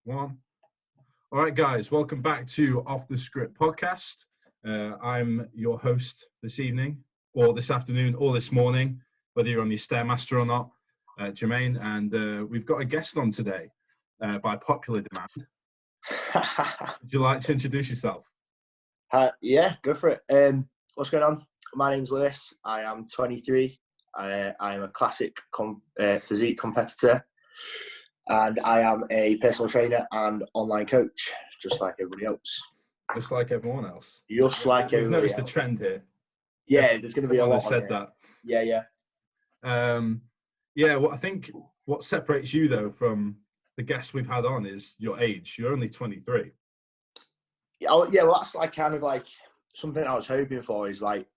One. All right, guys, welcome back to Off the Script podcast. I'm your host this evening, or this afternoon, or this morning, whether you're on your Stairmaster or not, Jermaine, and we've got a guest on today by popular demand. Would you like to introduce yourself? Yeah, go for it. What's going on? My name's Lewis. I am 23. I am a classic physique competitor, and I am a personal trainer and online coach, just like everybody else. Just like everyone else. Just like We've everybody noticed else. a trend here. Yeah, there's going to be a lot. Said that. Yeah. Well, I think what separates you though from the guests we've had on is your age. You're only 23. Yeah, well, that's like kind of like something I was hoping for. Is like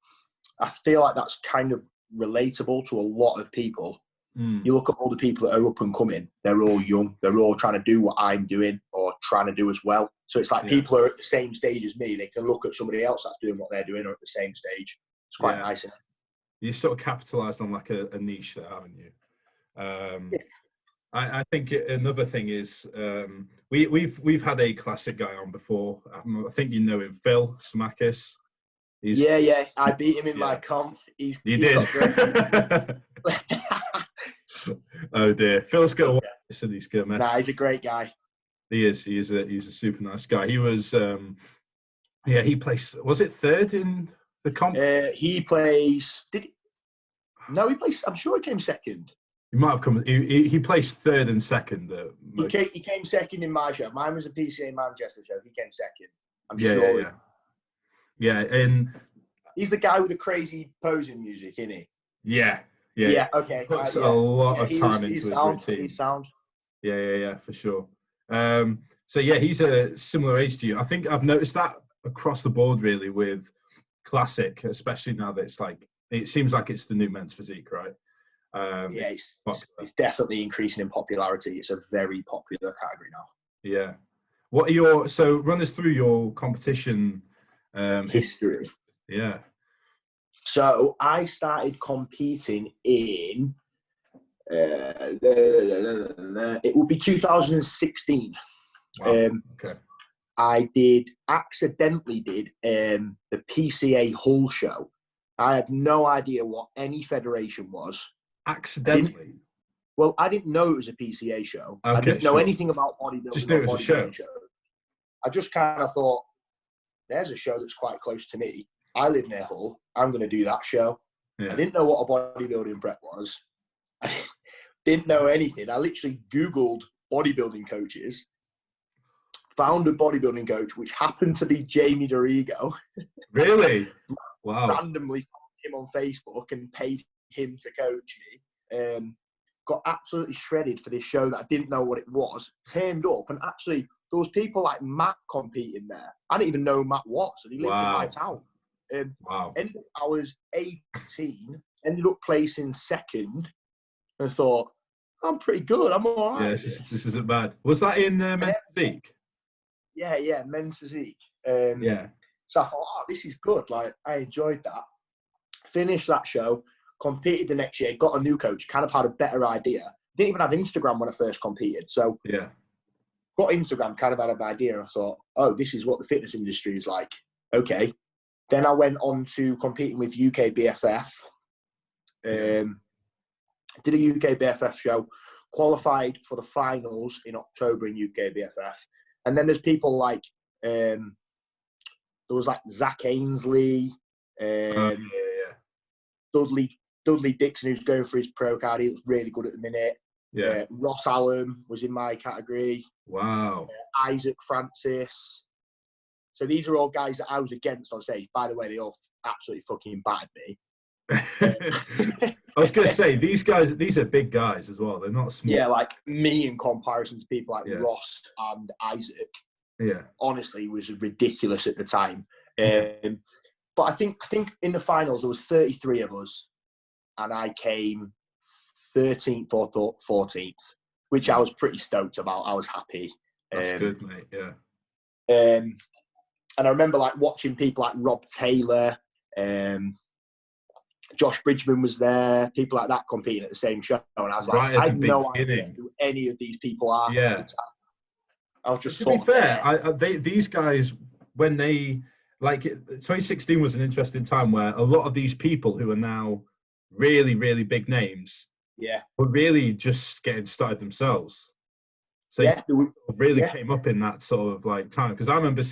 I feel like that's kind of relatable to a lot of people. You look at all the people that are up and coming, they're all young. They're all trying to do what I'm doing or trying to do as well. So it's like people are at the same stage as me. They can look at somebody else that's doing what they're doing or at the same stage. It's quite nice. You sort of capitalised on like a niche there, haven't you? I think another thing is we've had a classic guy on before. I think you know him, Phil Smakis. Yeah. I beat him in my comp. You did. Got Oh dear, Phil's got to watch this and he's gonna mess. Nah, he's a great guy. He is. He's a super nice guy. He was. He placed. Was it third in the comp? He placed. Did he? No, he placed. I'm sure he came second. He might have come. He placed third and second. He came second in my show. Mine was a PCA Manchester show. He came second. I'm sure. Yeah, and he's the guy with the crazy posing music, isn't he? Yeah. Okay. Puts a lot of time into his routine. He's sound. Yeah, for sure. So yeah, he's a similar age to you. I think I've noticed that across the board, really, with classic, especially now that it's like it seems like it's the new men's physique, right? It's definitely increasing in popularity. It's a very popular category now. Yeah. What are so run us through your competition history? Yeah. So I started competing in it would be 2016. Wow. Okay. I accidentally did the PCA Hull show. I had no idea what any federation was. Accidentally? I didn't know it was a PCA show. Okay, I didn't know anything about bodybuilding. Just knew it was a show. I just kind of thought, there's a show that's quite close to me. I live near Hull. I'm going to do that show. Yeah. I didn't know what a bodybuilding prep was. I didn't know anything. I literally Googled bodybuilding coaches, found a bodybuilding coach, which happened to be Jamie Dorigo. Really? Wow. Randomly found him on Facebook and paid him to coach me. Got absolutely shredded for this show that I didn't know what it was. Turned up, and actually there was people like Matt competing there. I didn't even know who Matt was, and he lived in my town. Wow. And I was 18, ended up placing second, and thought, I'm pretty good. I'm all right. Yeah, this isn't bad. Was that in men's physique? Yeah, men's physique. Yeah. So I thought, this is good. Like, I enjoyed that. Finished that show, competed the next year, got a new coach, kind of had a better idea. Didn't even have Instagram when I first competed. So yeah, got Instagram, kind of had an idea. I thought, this is what the fitness industry is like. Okay. Then I went on to competing with UK BFF. Did a UK BFF show, qualified for the finals in October in UK BFF. And then there's people like, there was like Zach Ainsley, Dudley Dixon, who's going for his pro card. He looks really good at the minute. Yeah. Ross Allen was in my category. Wow. Isaac Francis. So these are all guys that I was against on stage. By the way, they all absolutely fucking battered me. I was going to say, these are big guys as well. They're not small. Yeah, like me in comparison to people like Ross and Isaac. Yeah. Honestly, was ridiculous at the time. But I think in the finals, there was 33 of us. And I came 13th or 14th, which I was pretty stoked about. I was happy. That's good, mate. Yeah. And I remember like watching people like Rob Taylor, Josh Bridgman was there, people like that competing at the same show. And I was like, I had no idea who any of these people are. Yeah. I was just to be fair, these guys, when they, like, 2016 was an interesting time where a lot of these people who are now really, really big names were really just getting started themselves. So yeah, really came up in that sort of like time. Because I remember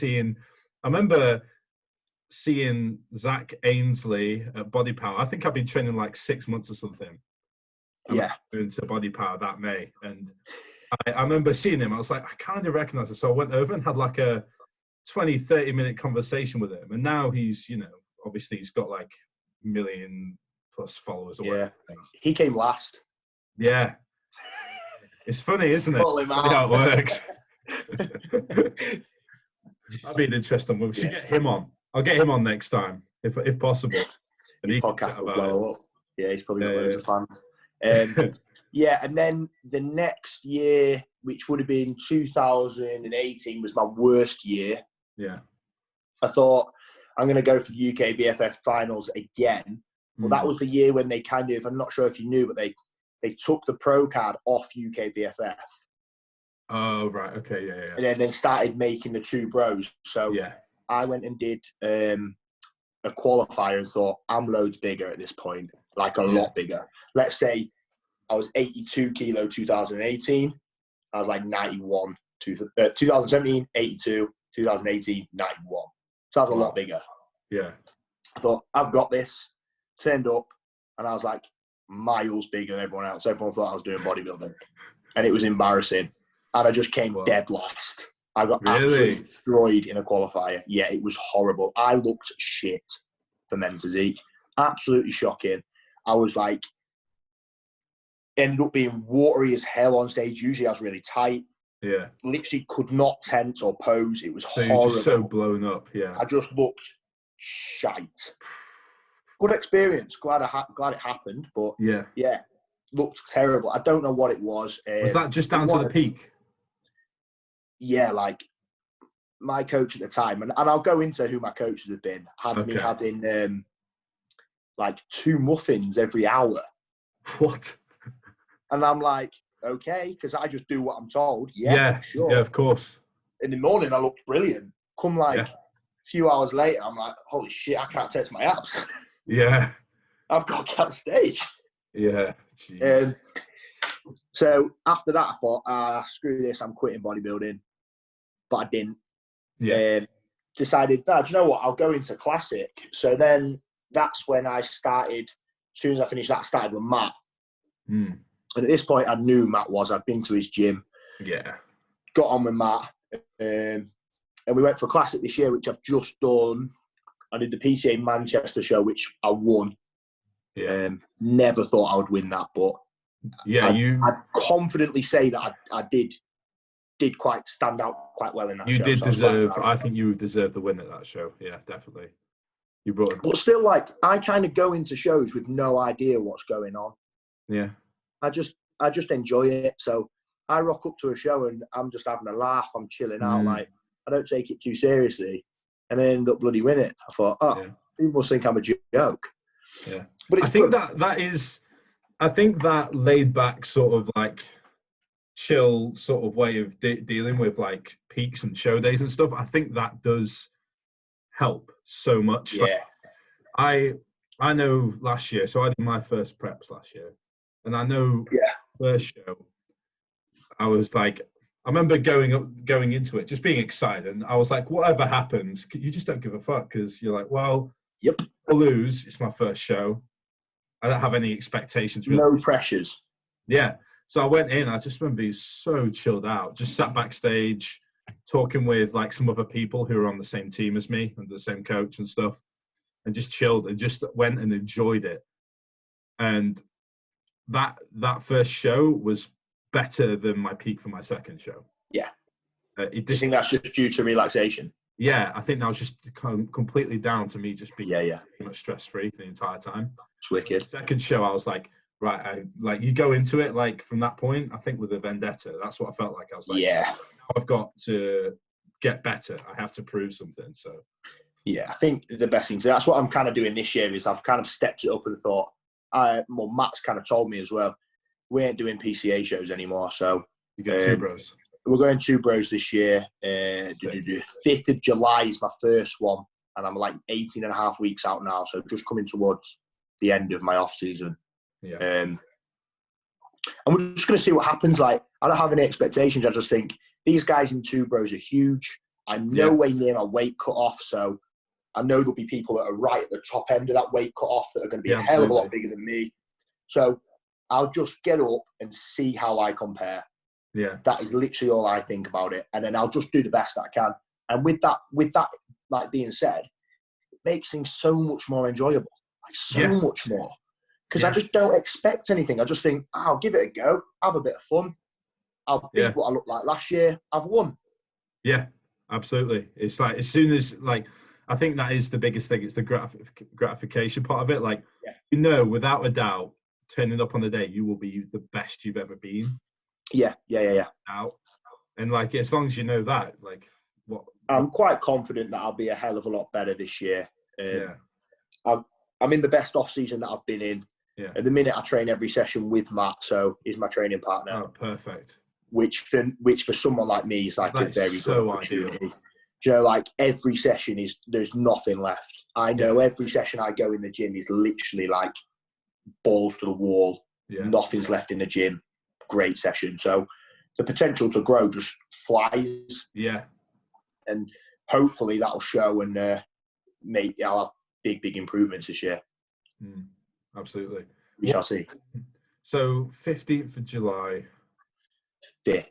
seeing Zach Ainsley at Body Power. I think I've been training like 6 months or something. Into Body Power that May. And I remember seeing him. I was like, I kind of recognize him. So I went over and had like a 20-30 minute conversation with him. And now he's, you know, obviously he's got like 1 million plus followers or whatever. He came last. Yeah. It's funny, isn't it? It's funny how it works. That'd be an interesting one. We should get him on. I'll get him on next time, if possible. And his podcast will blow up. Yeah, he's probably got loads of fans. Yeah, and then the next year, which would have been 2018, was my worst year. Yeah. I thought, I'm going to go for the UK BFF finals again. Well, that was the year when they kind of, I'm not sure if you knew, but they took the pro card off UK BFF. Oh, right. Okay, yeah. And then started making the two bros. So I went and did a qualifier and thought, I'm loads bigger at this point, like a lot bigger. Let's say I was 82 kilo 2018. I was like 91. 2017, 82. 2018, 91. So I was a lot bigger. Yeah. I thought, I've got this. Turned up, and I was like miles bigger than everyone else. Everyone thought I was doing bodybuilding. And it was embarrassing. And I just came dead last. I got absolutely destroyed in a qualifier. Yeah, it was horrible. I looked shit for men's physique. Absolutely shocking. I was like, ended up being watery as hell on stage. Usually I was really tight. Yeah. Literally could not tense or pose. It was horrible. You're just so blown up, yeah. I just looked shite. Good experience. Glad it happened, but yeah, looked terrible. I don't know what it was. Was that just down to the peak? Yeah, like my coach at the time, and I'll go into who my coaches have been, had me having like 2 muffins every hour. What? And I'm like, okay, because I just do what I'm told. Yeah, sure. Yeah, of course. In the morning, I looked brilliant. Come like a few hours later, I'm like, holy shit, I can't touch my abs. Yeah. I've got to get on stage. Yeah. So after that, I thought, screw this, I'm quitting bodybuilding. But I didn't. Yeah. Decided, do you know what? I'll go into classic. So then that's when I started, as soon as I finished that, I started with Matt. And at this point, I knew Matt was. I'd been to his gym. Yeah. Got on with Matt. And we went for a classic this year, which I've just done. I did the PCA Manchester show, which I won. Yeah. Never thought I would win that, but I'd confidently say that I did quite stand out quite well in that show. You did deserve, I think you deserved the win at that show. Yeah, definitely. You brought it. But still, like, I kind of go into shows with no idea what's going on. Yeah. I just enjoy it. So I rock up to a show and I'm just having a laugh. I'm chilling out. Like, I don't take it too seriously. And then end up bloody winning. I thought, people must think I'm a joke. Yeah. But it's I think I think that laid back sort of like chill sort of way of dealing with like peaks and show days and stuff, I think that does help so much. Yeah. Like, I know last year, so I did my first preps last year, and I know first show, I was like, I remember going into it, just being excited, and I was like, whatever happens, you just don't give a fuck, because you're like, well, I'll lose, it's my first show. I don't have any expectations. Really. No pressures. Yeah. So I went in, I just remember being so chilled out, just sat backstage, talking with like some other people who were on the same team as me, and the same coach and stuff, and just chilled and just went and enjoyed it. And that first show was better than my peak for my second show. Yeah. Do you think that's just due to relaxation? Yeah, I think that was just completely down to me just being pretty much stress-free the entire time. It's wicked. The second show, I was like, right, like you go into it like from that point, I think with the vendetta, that's what I felt like. I was like, now I've got to get better. I have to prove something. So yeah, I think the best thing, so that's what I'm kind of doing this year, is I've kind of stepped it up and thought, Matt's kind of told me as well, we ain't doing PCA shows anymore. So you got two bros. We're going 2 bros this year. 5th of July is my first one, and I'm like 18 and a half weeks out now, so just coming towards the end of my off season. Yeah. And we're just going to see what happens. Like, I don't have any expectations. I just think these guys in 2 bros are huge. I'm no way near my weight cut off, so I know there'll be people that are right at the top end of that weight cut off that are going to be a hell of a lot bigger than me. So I'll just get up and see how I compare. Yeah. That is literally all I think about it. And then I'll just do the best that I can. And with that like being said, it makes things so much more enjoyable. Like so much more. Because I just don't expect anything. I just think, I'll give it a go, have a bit of fun. I'll beat what I looked like last year. I've won. Yeah, absolutely. It's like, as soon as, like, I think that is the biggest thing. It's the gratification part of it. Like, you know, without a doubt, turning up on the day, you will be the best you've ever been. Yeah. Out. And, like, as long as you know that, like, I'm quite confident that I'll be a hell of a lot better this year. I'm in the best off season that I've been in. Yeah. At the minute, I train every session with Matt, so he's my training partner. Oh, perfect. Which for someone like me is like a very good opportunity. Ideal. You know, like every session there's nothing left. I know every session I go in the gym is literally like balls to the wall. Yeah. Nothing's left in the gym. Great session. So the potential to grow just flies. Yeah. And hopefully that'll show and I'll have big improvements this year. Absolutely. We shall see. So 15th of July. 5th.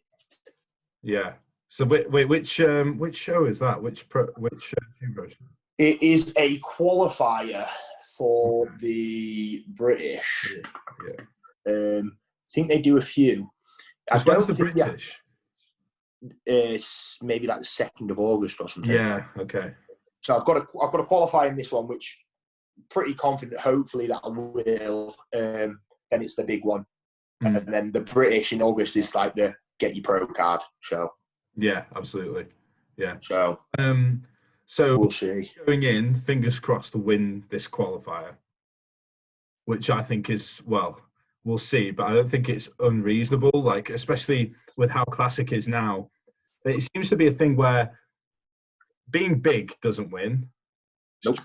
Yeah. So wait, which show is that? Which show? It is a qualifier for the British. Yeah. I think they do a few. When's the British? It's maybe like the 2nd of August or something. Yeah. Okay. So I've got to qualify in this one, which I'm pretty confident. Hopefully that I will. Then it's the big one, and then the British in August is like the get your pro card show. Yeah, absolutely. Yeah. So we'll see. Going in, fingers crossed to win this qualifier, which I think is, well, we'll see, but I don't think it's unreasonable. Like, especially with how classic is now, it seems to be a thing where being big doesn't win. Nope.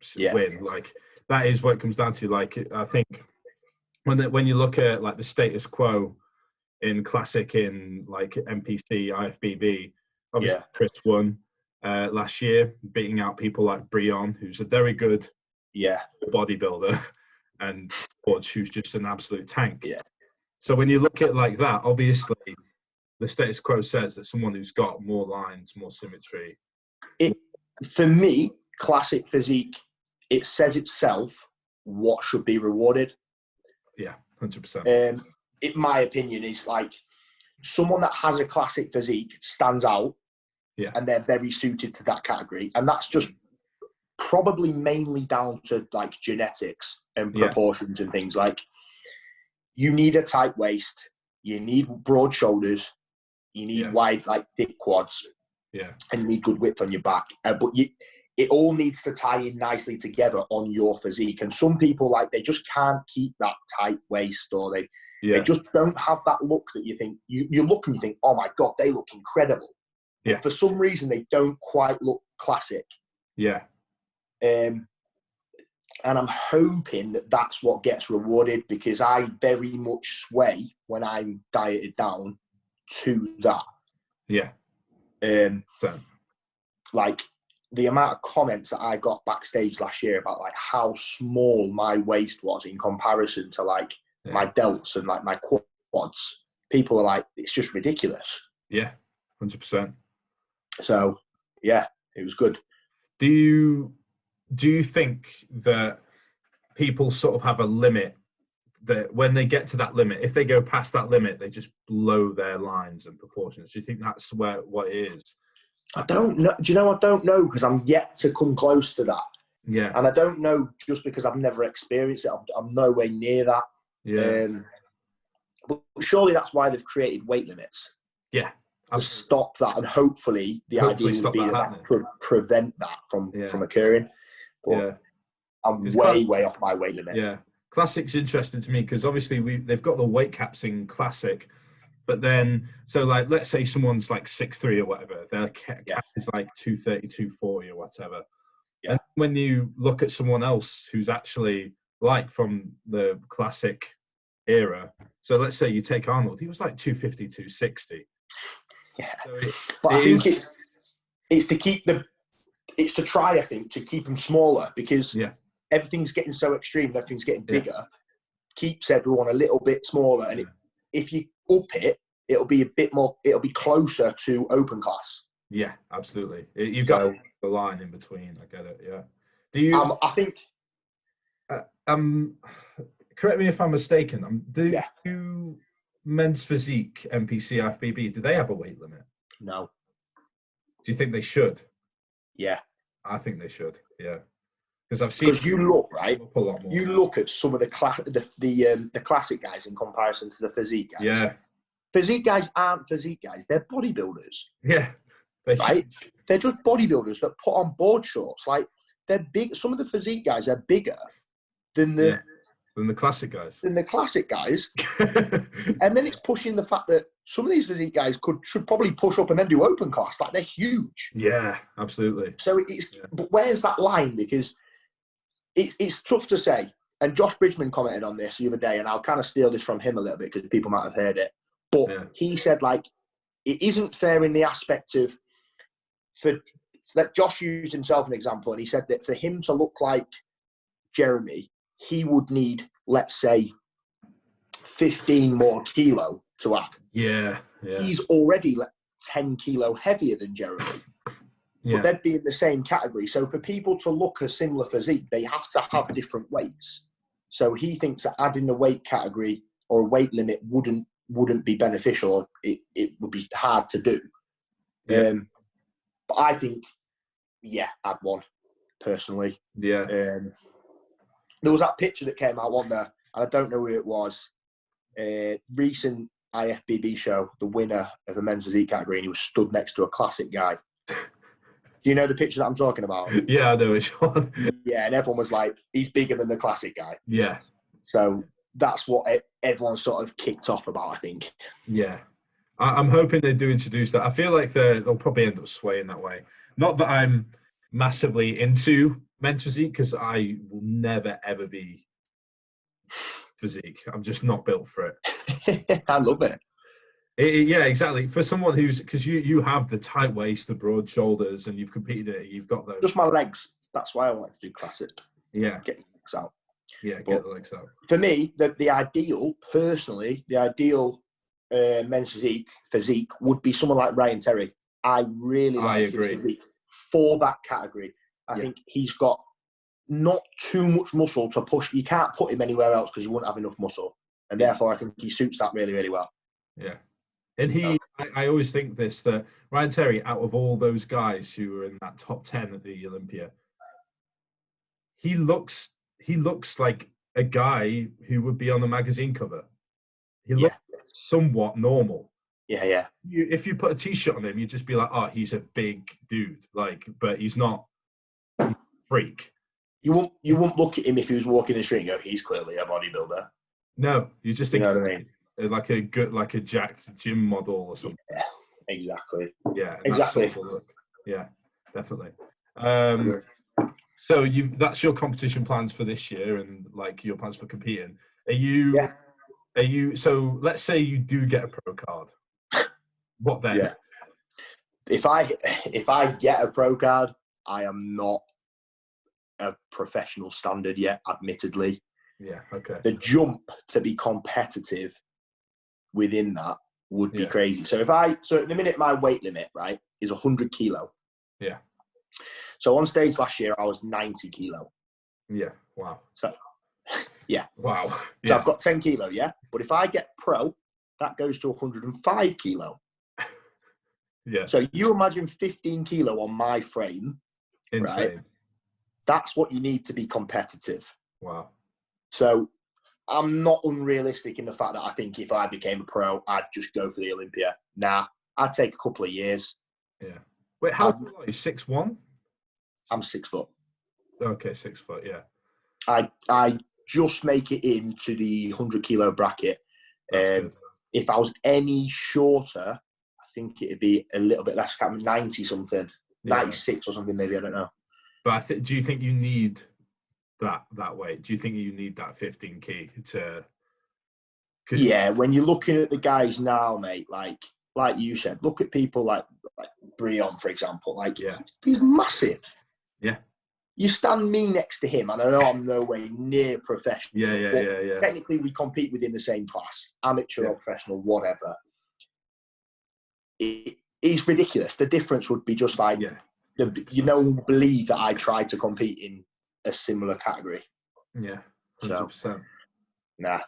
Shape win. Like, that is what it comes down to. Like, I think when you look at like the status quo in classic, in like NPC, IFBB, obviously Chris won last year, beating out people like Breon, who's a very good bodybuilder, and George, who's just an absolute tank. Yeah. So when you look at it like that, obviously the status quo says that someone who's got more lines, more symmetry. For me, classic physique, it says itself what should be rewarded. Yeah, 100%. In my opinion, is like someone that has a classic physique stands out, and they're very suited to that category, and that's just probably mainly down to like genetics and proportions and things. Like, you need a tight waist, you need broad shoulders, you need wide, like thick quads, and you need good width on your back. But it all needs to tie in nicely together on your physique. And some people, like, they just can't keep that tight waist, or they just don't have that look that you think, you look and you think, oh my God, they look incredible. Yeah. But for some reason, they don't quite look classic. Yeah. And I'm hoping that that's what gets rewarded, because I very much sway when I'm dieted down to that. Yeah. Like, the amount of comments that I got backstage last year about like how small my waist was in comparison to like my delts and like my quads, people are like, it's just ridiculous. Yeah, 100%. So yeah, it was good. Do you think that people sort of have a limit, that when they get to that limit, if they go past that limit, they just blow their lines and proportions? Do you think that's what it is? I don't know. Do you know? I don't know, because I'm yet to come close to that. Yeah. And I don't know just because I've never experienced it. I'm nowhere near that. Yeah. But surely that's why they've created weight limits. Yeah. To stop that, and hopefully the idea would be that prevent that from occurring. But I'm way off my weight limit. Yeah. Classic's interesting to me because obviously they've got the weight caps in Classic, But then, so like, let's say someone's like 6'3" or whatever, their cap Yeah. is like 230, 240 or whatever. Yeah. And when you look at someone else who's actually like from the classic era, so let's say you take Arnold, he was like 250, 260. Yeah. So But I think it's to keep it's to try, I think, to keep them smaller, because everything's getting so extreme, everything's getting bigger, keeps everyone a little bit smaller. And if you up it, it'll be a bit more, it'll be closer to open class. Yeah, absolutely. You've got the line in between. I get it. Yeah. Do you? I think. Correct me if I'm mistaken. Do men's physique, NPC, FBB, do they have a weight limit? No. Do you think they should? Yeah. I think they should. Yeah. Because I've seen. Because you look right. A lot more. You look at some of the classic guys in comparison to the physique guys. Yeah. Physique guys aren't physique guys. They're bodybuilders. Yeah. Right? They're just bodybuilders that put on board shorts. Like, they're big. Some of the physique guys are bigger than the classic guys. Than the classic guys. And then it's pushing the fact that some of these physique guys should probably push up and then do open class. Like, they're huge. Yeah, absolutely. So but where's that line? Because it's tough to say. And Josh Bridgman commented on this the other day, and I'll kind of steal this from him a little bit because people might have heard it. But he said, like, it isn't fair in the aspect of, that Josh used himself an example, and he said that for him to look like Jeremy, he would need, let's say, 15 more kilo to add. Yeah. He's already 10 kilo heavier than Jeremy. But they'd be in the same category. So for people to look a similar physique, they have to have different weights. So he thinks that adding a weight category or a weight limit wouldn't be beneficial. It would be hard to do. Yeah. But I think, add one, personally. Yeah. There was that picture that came out, wasn't there? And I don't know who it was. Recent IFBB show, the winner of the men's physique category, and he was stood next to a classic guy. Do you know the picture that I'm talking about? Yeah, I know which one. Yeah, and everyone was like, he's bigger than the classic guy. Yeah. So that's what everyone sort of kicked off about, I think. Yeah. I'm hoping they do introduce that. I feel like they'll probably end up swaying that way. Not that I'm massively into men's physique, because I will never, ever be physique. I'm just not built for it. I love it. Yeah, exactly. For someone because you have the tight waist, the broad shoulders, and you've competed it, you've got those. Just my legs. That's why I wanted to do classic. Yeah. Get the legs out. Yeah, get the legs out. For me, the ideal, personally, men's physique would be someone like Ryan Terry. I really like his physique for that category. I think he's got not too much muscle to push. You can't put him anywhere else because you wouldn't have enough muscle. And therefore, I think he suits that really, really well. Yeah. And I always think that Ryan Terry, out of all those guys who were in that top 10 at the Olympia, he looks like a guy who would be on a magazine cover. He looks somewhat normal. Yeah. If you put a t-shirt on him, you'd just be like, oh, he's a big dude. Like, but he's not a freak. You won't look at him if he was walking in the street and go, he's clearly a bodybuilder. No, you just think, you know what I mean? Like a jacked gym model or something. Yeah, exactly. Yeah, exactly. Sort of look. Yeah, definitely. So that's your competition plans for this year, and like your plans for competing. Are you? So let's say you do get a pro card. What then? Yeah. If I get a pro card, I am not a professional standard yet, admittedly. Yeah. Okay. The jump to be competitive within that would be crazy. So at the minute, my weight limit, right, is 100 kilo. Yeah. So on stage last year, I was 90 kilo. Yeah. Wow. So, yeah. Wow. Yeah. So I've got 10 kilo, yeah? But if I get pro, that goes to 105 kilo. Yeah. So you imagine 15 kilo on my frame. Insane. Right? That's what you need to be competitive. Wow. So I'm not unrealistic in the fact that I think if I became a pro, I'd just go for the Olympia. Nah, I'd take a couple of years. Yeah. Wait, how tall are you? 6'1"? I'm 6 foot. Okay, 6 foot, yeah. I just make it into the 100 kilo bracket. If I was any shorter, I think it'd be a little bit less, 90 something, 96 or something maybe, I don't know. But do you think you need that weight? Do you think you need that 15 key to? Yeah, when you're looking at the guys now, mate, like you said, look at people like Breon, for example. Like, he's massive. Yeah. You stand me next to him, and I know I'm no way near professional. Yeah. Technically, we compete within the same class, amateur or professional, whatever. It's ridiculous. The difference would be just like, believe that I tried to compete in a similar category. Yeah, 100%. So, nah.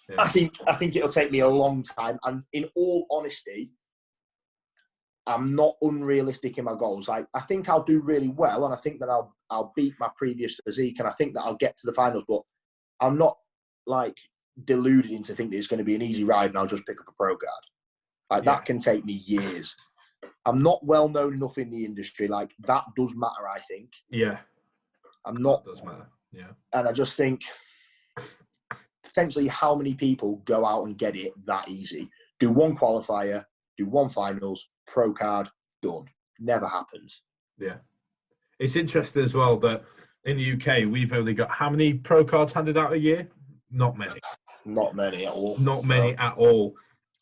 Yeah. I think it'll take me a long time, and in all honesty, I'm not unrealistic in my goals. I think I'll do really well, and I think that I'll beat my previous physique, and I think that I'll get to the finals. But I'm not like deluded into thinking that it's going to be an easy ride, and I'll just pick up a pro card. That can take me years. I'm not well known enough in the industry. Like, that does matter, I think. Yeah, I'm not. That does matter. Yeah, and I just think, potentially, how many people go out and get it that easy? Do one qualifier, do one finals, pro card, done. Never happens. Yeah. It's interesting as well that in the UK, we've only got how many pro cards handed out a year? Not many. Not many at all. Not many at all.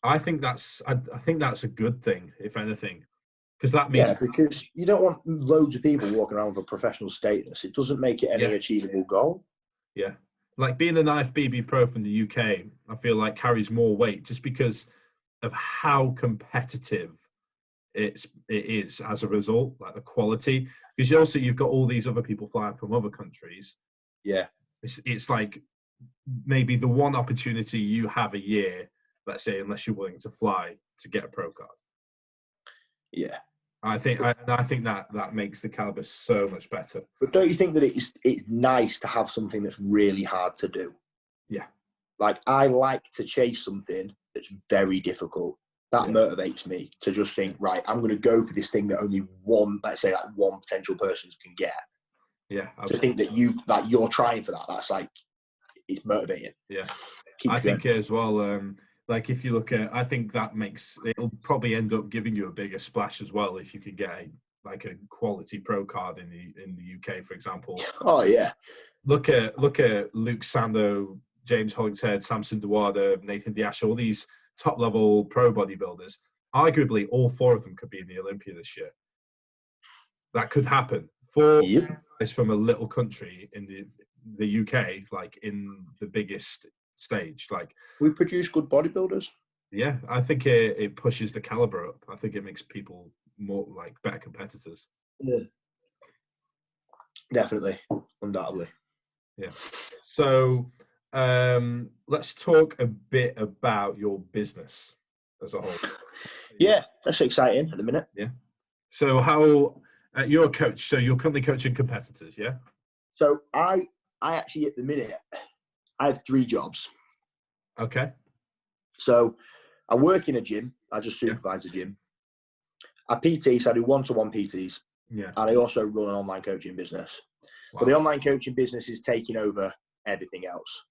I think that's a good thing, if anything. Because that means... Yeah, because you don't want loads of people walking around with a professional status. It doesn't make it any achievable goal. Yeah. Like, being an IFBB pro from the UK, I feel like carries more weight just because of how competitive it is as a result, like the quality. Because you've got all these other people flying from other countries. Yeah. It's like maybe the one opportunity you have a year, let's say, unless you're willing to fly, to get a pro card. Yeah. I think that makes the caliber so much better. But don't you think that it's nice to have something that's really hard to do? Yeah. Like, I like to chase something that's very difficult. That motivates me to just think, right, I'm going to go for this thing that only one potential person can get. Yeah. Absolutely. To think that you're trying for that, that's like, it's motivating. Yeah. I think as well, like, if you look at, I think that it'll probably end up giving you a bigger splash as well if you could get a quality pro card in the UK, for example. Oh yeah. Look at Luke Sando, James Hollingshead, Samson Dewada, Nathan Diash, all these top level pro bodybuilders. Arguably, all four of them could be in the Olympia this year. That could happen. Four guys from a little country in the UK, like, in the biggest stage. Like, we produce good bodybuilders. Yeah, I think it pushes the caliber up. I think it makes people more, like, better competitors. Yeah. Definitely. Undoubtedly. Yeah. So let's talk a bit about your business as a whole. Yeah, that's exciting at the minute. Yeah. So how you're a coach, so you're currently coaching competitors, yeah? So I actually, at the minute, I have 3 jobs. Okay. So I work in a gym. I just supervise a gym. I PT, so I do one-to-one PTs. Yeah. And I also run an online coaching business. Wow. But the online coaching business is taking over everything else.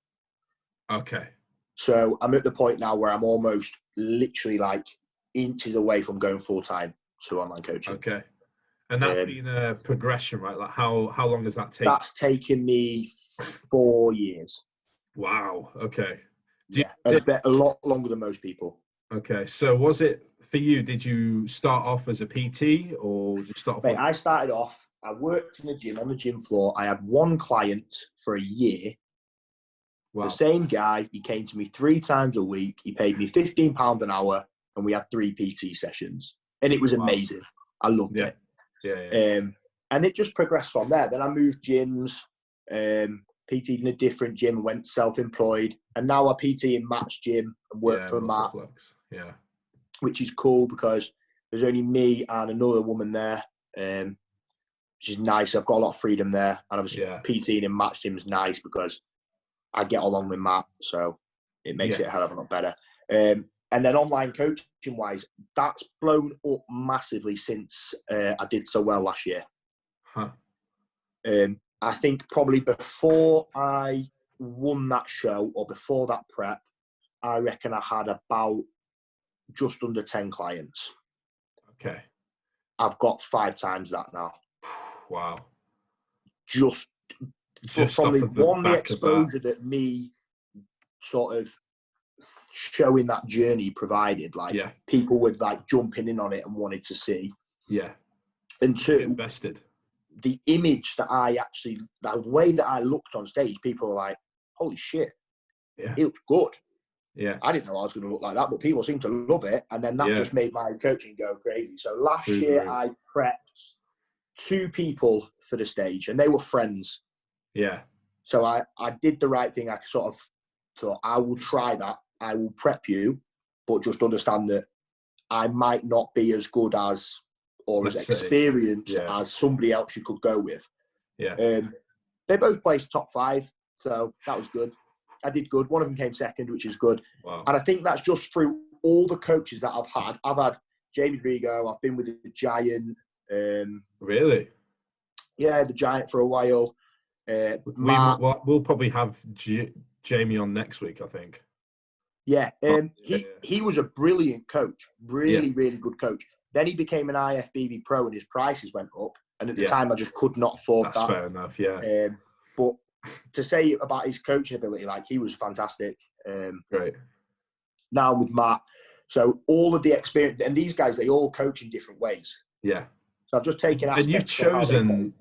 Okay. So I'm at the point now where I'm almost literally like inches away from going full-time to online coaching. Okay. And that's been a progression, right? Like, how long has that taken? That's taken me 4 years. Wow. Okay. A lot longer than most people. Okay. So was it for you, did you start off as a PT or just start off? I started off, I worked in a gym, on the gym floor. I had one client for a year. Wow. The same guy, he came to me 3 times a week. He paid me £15 an hour, and we had 3 PT sessions. And it was amazing. I loved it. Yeah. And it just progressed from there. Then I moved gyms, PT'd in a different gym, went self-employed. And now I PT in Matt's gym and work for Matt. Yeah. Which is cool because there's only me and another woman there, which is nice. I've got a lot of freedom there. And obviously PTing in Matt's gym is nice because I get along with Matt. So it makes it a hell of a lot better. And then online coaching-wise, that's blown up massively since I did so well last year. Huh. I think probably before I won that show or before that prep, I reckon I had about just under 10 clients. Okay. I've got 5 times that now. Wow. Just from the exposure that me sort of showing that journey provided, like people were like jumping in on it and wanted to see. Yeah. And 2, invested. The image that the way that I looked on stage, people were like, holy shit, it looked good. Yeah. I didn't know I was going to look like that, but people seemed to love it. And then that just made my coaching go crazy. So last year I prepped 2 people for the stage and they were friends. Yeah. So I did the right thing. I sort of thought, I will try that. I will prep you, but just understand that I might not be as good as or as experienced as somebody else you could go with. Yeah. They both placed top 5, so that was good. I did good. One of them came second, which is good. Wow. And I think that's just through all the coaches that I've had. I've had Jamie Rigo. I've been with the Giant. Really? Yeah, the Giant for a while. We'll probably have Jamie on next week, I think. Yeah, he was a brilliant coach. Really good coach. Then he became an IFBB pro and his prices went up. And at the time, I just could not afford that. That's fair enough, yeah. But to say about his coaching ability, like he was fantastic. Great. Now with Matt, so all of the experience, and these guys, they all coach in different ways. Yeah. So I've just taken aspects. And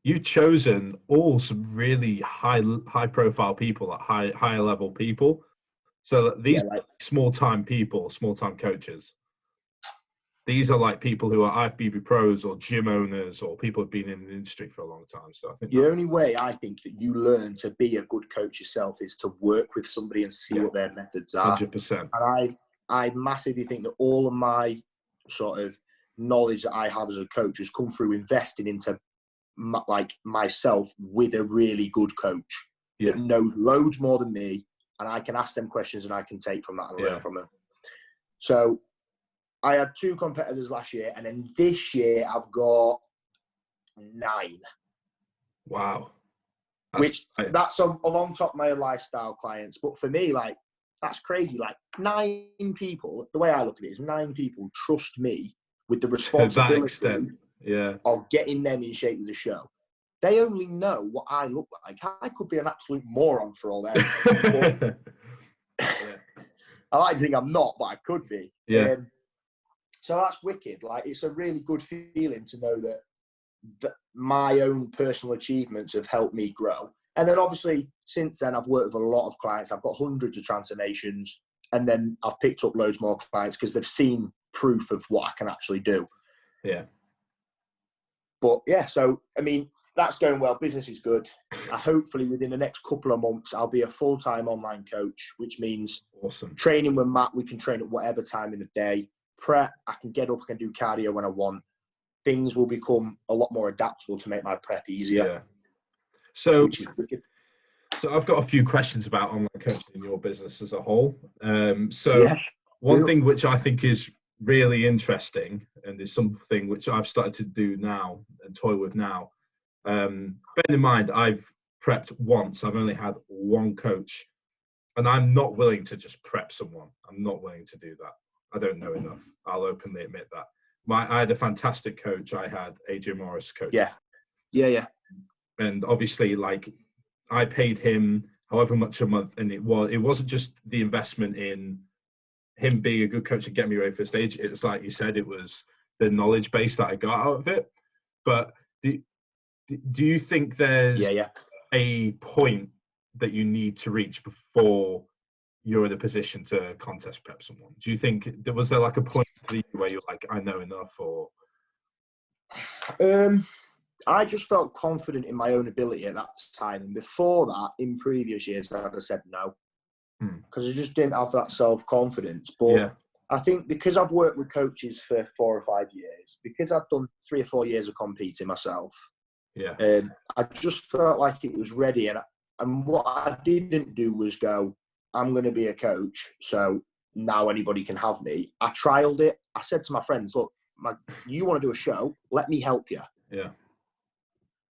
you've chosen all some really high profile people, like higher level people. So these small time coaches. These are like people who are IFBB pros or gym owners or people who've been in the industry for a long time. So I think the only way I think that you learn to be a good coach yourself is to work with somebody and see what their methods are. 100%. And I massively think that all of my sort of knowledge that I have as a coach has come through investing into myself with a really good coach that knows loads more than me, and I can ask them questions and I can take from that and learn from them. So I had 2 competitors last year, and then this year I've got 9. Wow. That's along top of my lifestyle clients. But for me, like, that's crazy. Like 9 people, the way I look at it is 9 people trust me with the responsibility of getting them in shape with the show. They only know what I look like. I could be an absolute moron for all that. I like to think I'm not, but I could be. Yeah. So that's wicked. Like, it's a really good feeling to know that my own personal achievements have helped me grow. And then obviously since then I've worked with a lot of clients. I've got hundreds of transformations, and then I've picked up loads more clients because they've seen proof of what I can actually do. Yeah. But yeah, so I mean, that's going well. Business is good. Hopefully within the next couple of months, I'll be a full-time online coach, which means training with Matt. We can train at whatever time in the day. Prep, I can get up, I can do cardio when I want. Things will become a lot more adaptable to make my prep easier. Yeah. So I've got a few questions about online coaching in your business as a whole. One thing which I think is really interesting, and is something which I've started to do now and toy with now. Bear in mind, I've prepped once. I've only had 1 coach, and I'm not willing to just prep someone. I'm not willing to do that. I don't know enough. I'll openly admit that. I had a fantastic coach. I had AJ Morris coach. Yeah. And obviously, like, I paid him however much a month, and it wasn't just the investment in him being a good coach to get me ready for the stage. It was like you said, it was the knowledge base that I got out of it. But do you think there's a point that you need to reach before you're in a position to contest prep someone? Do you think was there like a point for you where you're like, I know enough? Or I just felt confident in my own ability at that time, and before that, in previous years, I'd have said no, because I just didn't have that self-confidence. But I think because I've worked with coaches for 4 or 5 years, because I've done 3 or 4 years of competing myself, I just felt like it was ready. And what I didn't do was go, I'm going to be a coach, so now anybody can have me. I trialed it. I said to my friends, look, you want to do a show? Let me help you. Yeah.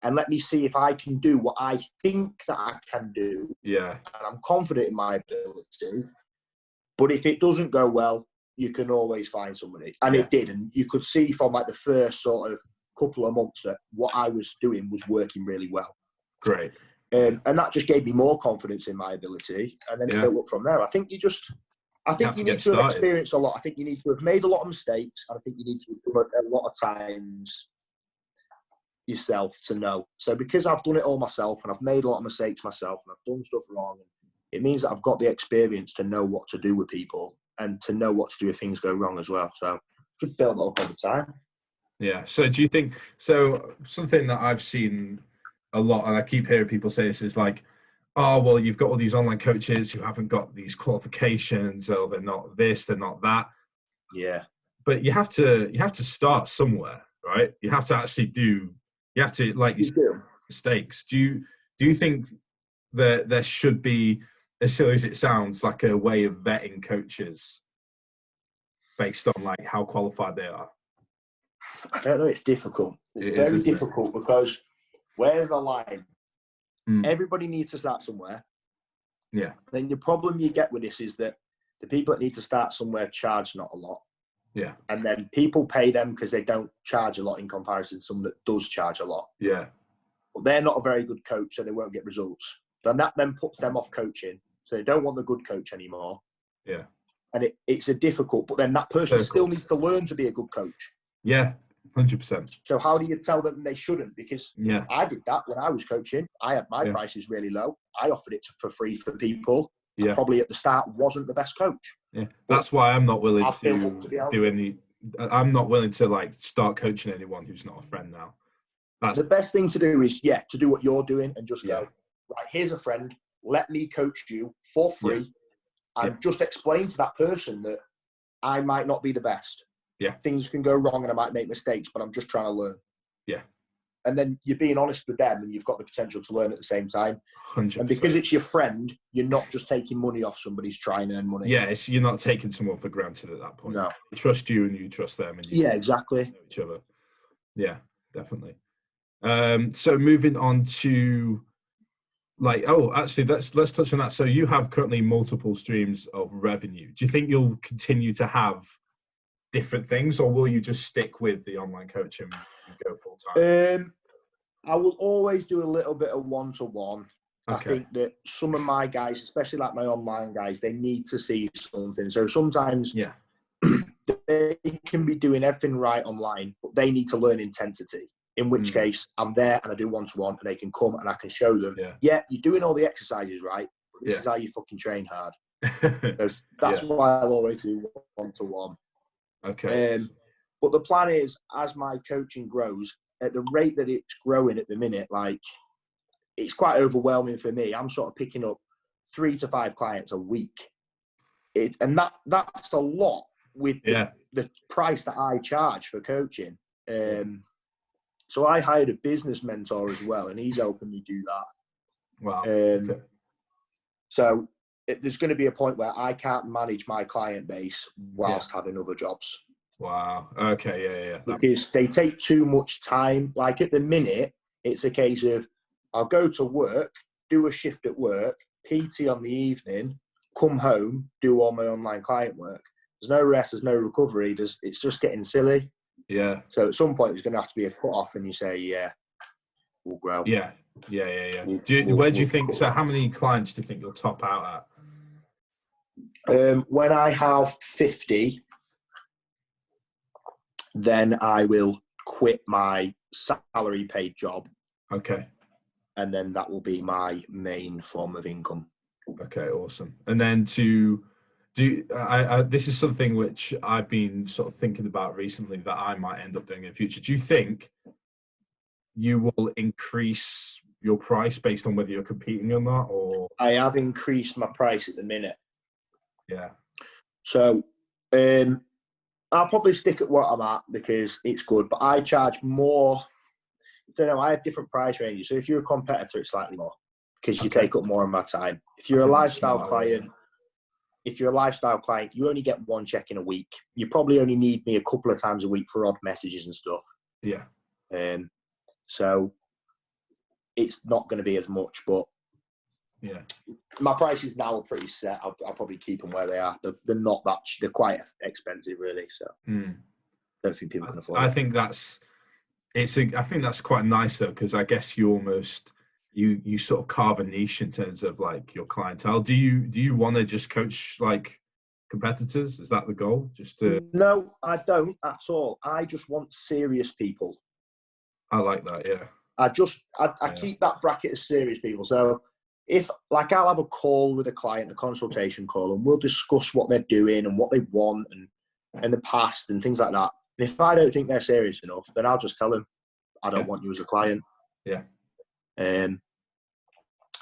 And let me see if I can do what I think that I can do. Yeah. And I'm confident in my ability. But if it doesn't go well, you can always find somebody. And it did. And you could see from like the first sort of couple of months that what I was doing was working really well. Great. And that just gave me more confidence in my ability. And then it built up from there. I think you need to have experienced a lot. I think you need to have made a lot of mistakes. And I think you need to have done it a lot of times yourself to know. So because I've done it all myself and I've made a lot of mistakes myself and I've done stuff wrong, it means that I've got the experience to know what to do with people and to know what to do if things go wrong as well. So just build it up over time. Yeah. So do you think, something that I've seen a lot, and I keep hearing people say this, is like, oh, well, you've got all these online coaches who haven't got these qualifications, or they're not this, they're not that. Yeah. But you have to start somewhere, right? You have to actually like you do mistakes. Do you think that there should be, as silly as it sounds, like a way of vetting coaches based on like how qualified they are? I don't know. It's difficult. It's very difficult because where's the line? Everybody needs to start somewhere. Yeah. Then the problem you get with this is that the people that need to start somewhere charge not a lot. Yeah. And then people pay them because they don't charge a lot in comparison to someone that does charge a lot. Yeah. But they're not a very good coach, so they won't get results. Then that then puts them off coaching. So they don't want the good coach anymore. Yeah. And it's a difficult, but then that person still needs to learn to be a good coach. Yeah, 100%. So how do you tell them they shouldn't? Because I did that when I was coaching. I had my prices really low. I offered it for free for people. Yeah. Probably at the start wasn't the best coach. Yeah. That's why I'm not willing to do any. I'm not willing to like start coaching anyone who's not a friend now. The best thing to do is to do what you're doing and just go, right, here's a friend. Let me coach you for free. And just explain to that person that I might not be the best. Yeah. Things can go wrong and I might make mistakes, but I'm just trying to learn. Yeah. And then you're being honest with them and you've got the potential to learn at the same time. 100%. And because it's your friend, you're not just taking money off somebody's trying to earn money. Yeah, you're not taking someone for granted at that point. No. They trust you and you trust them. And you exactly. know each other. Yeah, definitely. So moving on to actually, let's touch on that. So you have currently multiple streams of revenue. Do you think you'll continue to have different things, or will you just stick with the online coaching and go full time? I will always do a little bit of one-to-one. Okay. I think that some of my guys, especially like my online guys, they need to see something. So sometimes they can be doing everything right online, but they need to learn intensity. In which case, I'm there and I do one-to-one and they can come and I can show them, you're doing all the exercises right, but this is how you fucking train hard. That's why I'll always do one-to-one. Okay. But the plan is, as my coaching grows, at the rate that it's growing at the minute, like, it's quite overwhelming for me. I'm sort of picking up 3 to 5 clients a week. And that's a lot with the price that I charge for coaching. So I hired a business mentor as well, and he's helping me do that. Wow. So there's going to be a point where I can't manage my client base whilst having other jobs. Wow. Okay. Yeah. Because they take too much time. Like at the minute, it's a case of I'll go to work, do a shift at work, PT on the evening, come home, do all my online client work. There's no rest, there's no recovery. It's just getting silly. Yeah. So at some point, there's going to have to be a cut-off, and you say, we'll grow. Yeah. Where do you think, so how many clients do you think you'll top out at? When I have 50, then I will quit my salary paid job. Okay. And then that will be my main form of income. Okay, awesome. And then this is something which I've been sort of thinking about recently that I might end up doing in the future. Do you think you will increase your price based on whether you're competing or not? Or I have increased my price at the minute. Yeah. So I'll probably stick at what I'm at because it's good, but I charge more. I don't know, I have different price ranges. So if you're a competitor, it's slightly more because you take up more of my time. If you're a lifestyle client, you only get one check-in a week. You probably only need me a couple of times a week for odd messages and stuff. Yeah. So it's not going to be as much, but Yeah. My prices now are pretty set. I'll probably keep them where they are. They're not that. They're quite expensive, really. So don't think people can afford. I think that's quite nice though, because I guess you almost you sort of carve a niche in terms of like your clientele. Do you want to just coach like competitors? Is that the goal? Just to... No, I don't at all. I just want serious people. I like that. Yeah. I keep that bracket as serious people. So if like I'll have a call with a client, a consultation call, and we'll discuss what they're doing and what they want and the past and things like that. And if I don't think they're serious enough, then I'll just tell them I don't want you as a client. Yeah.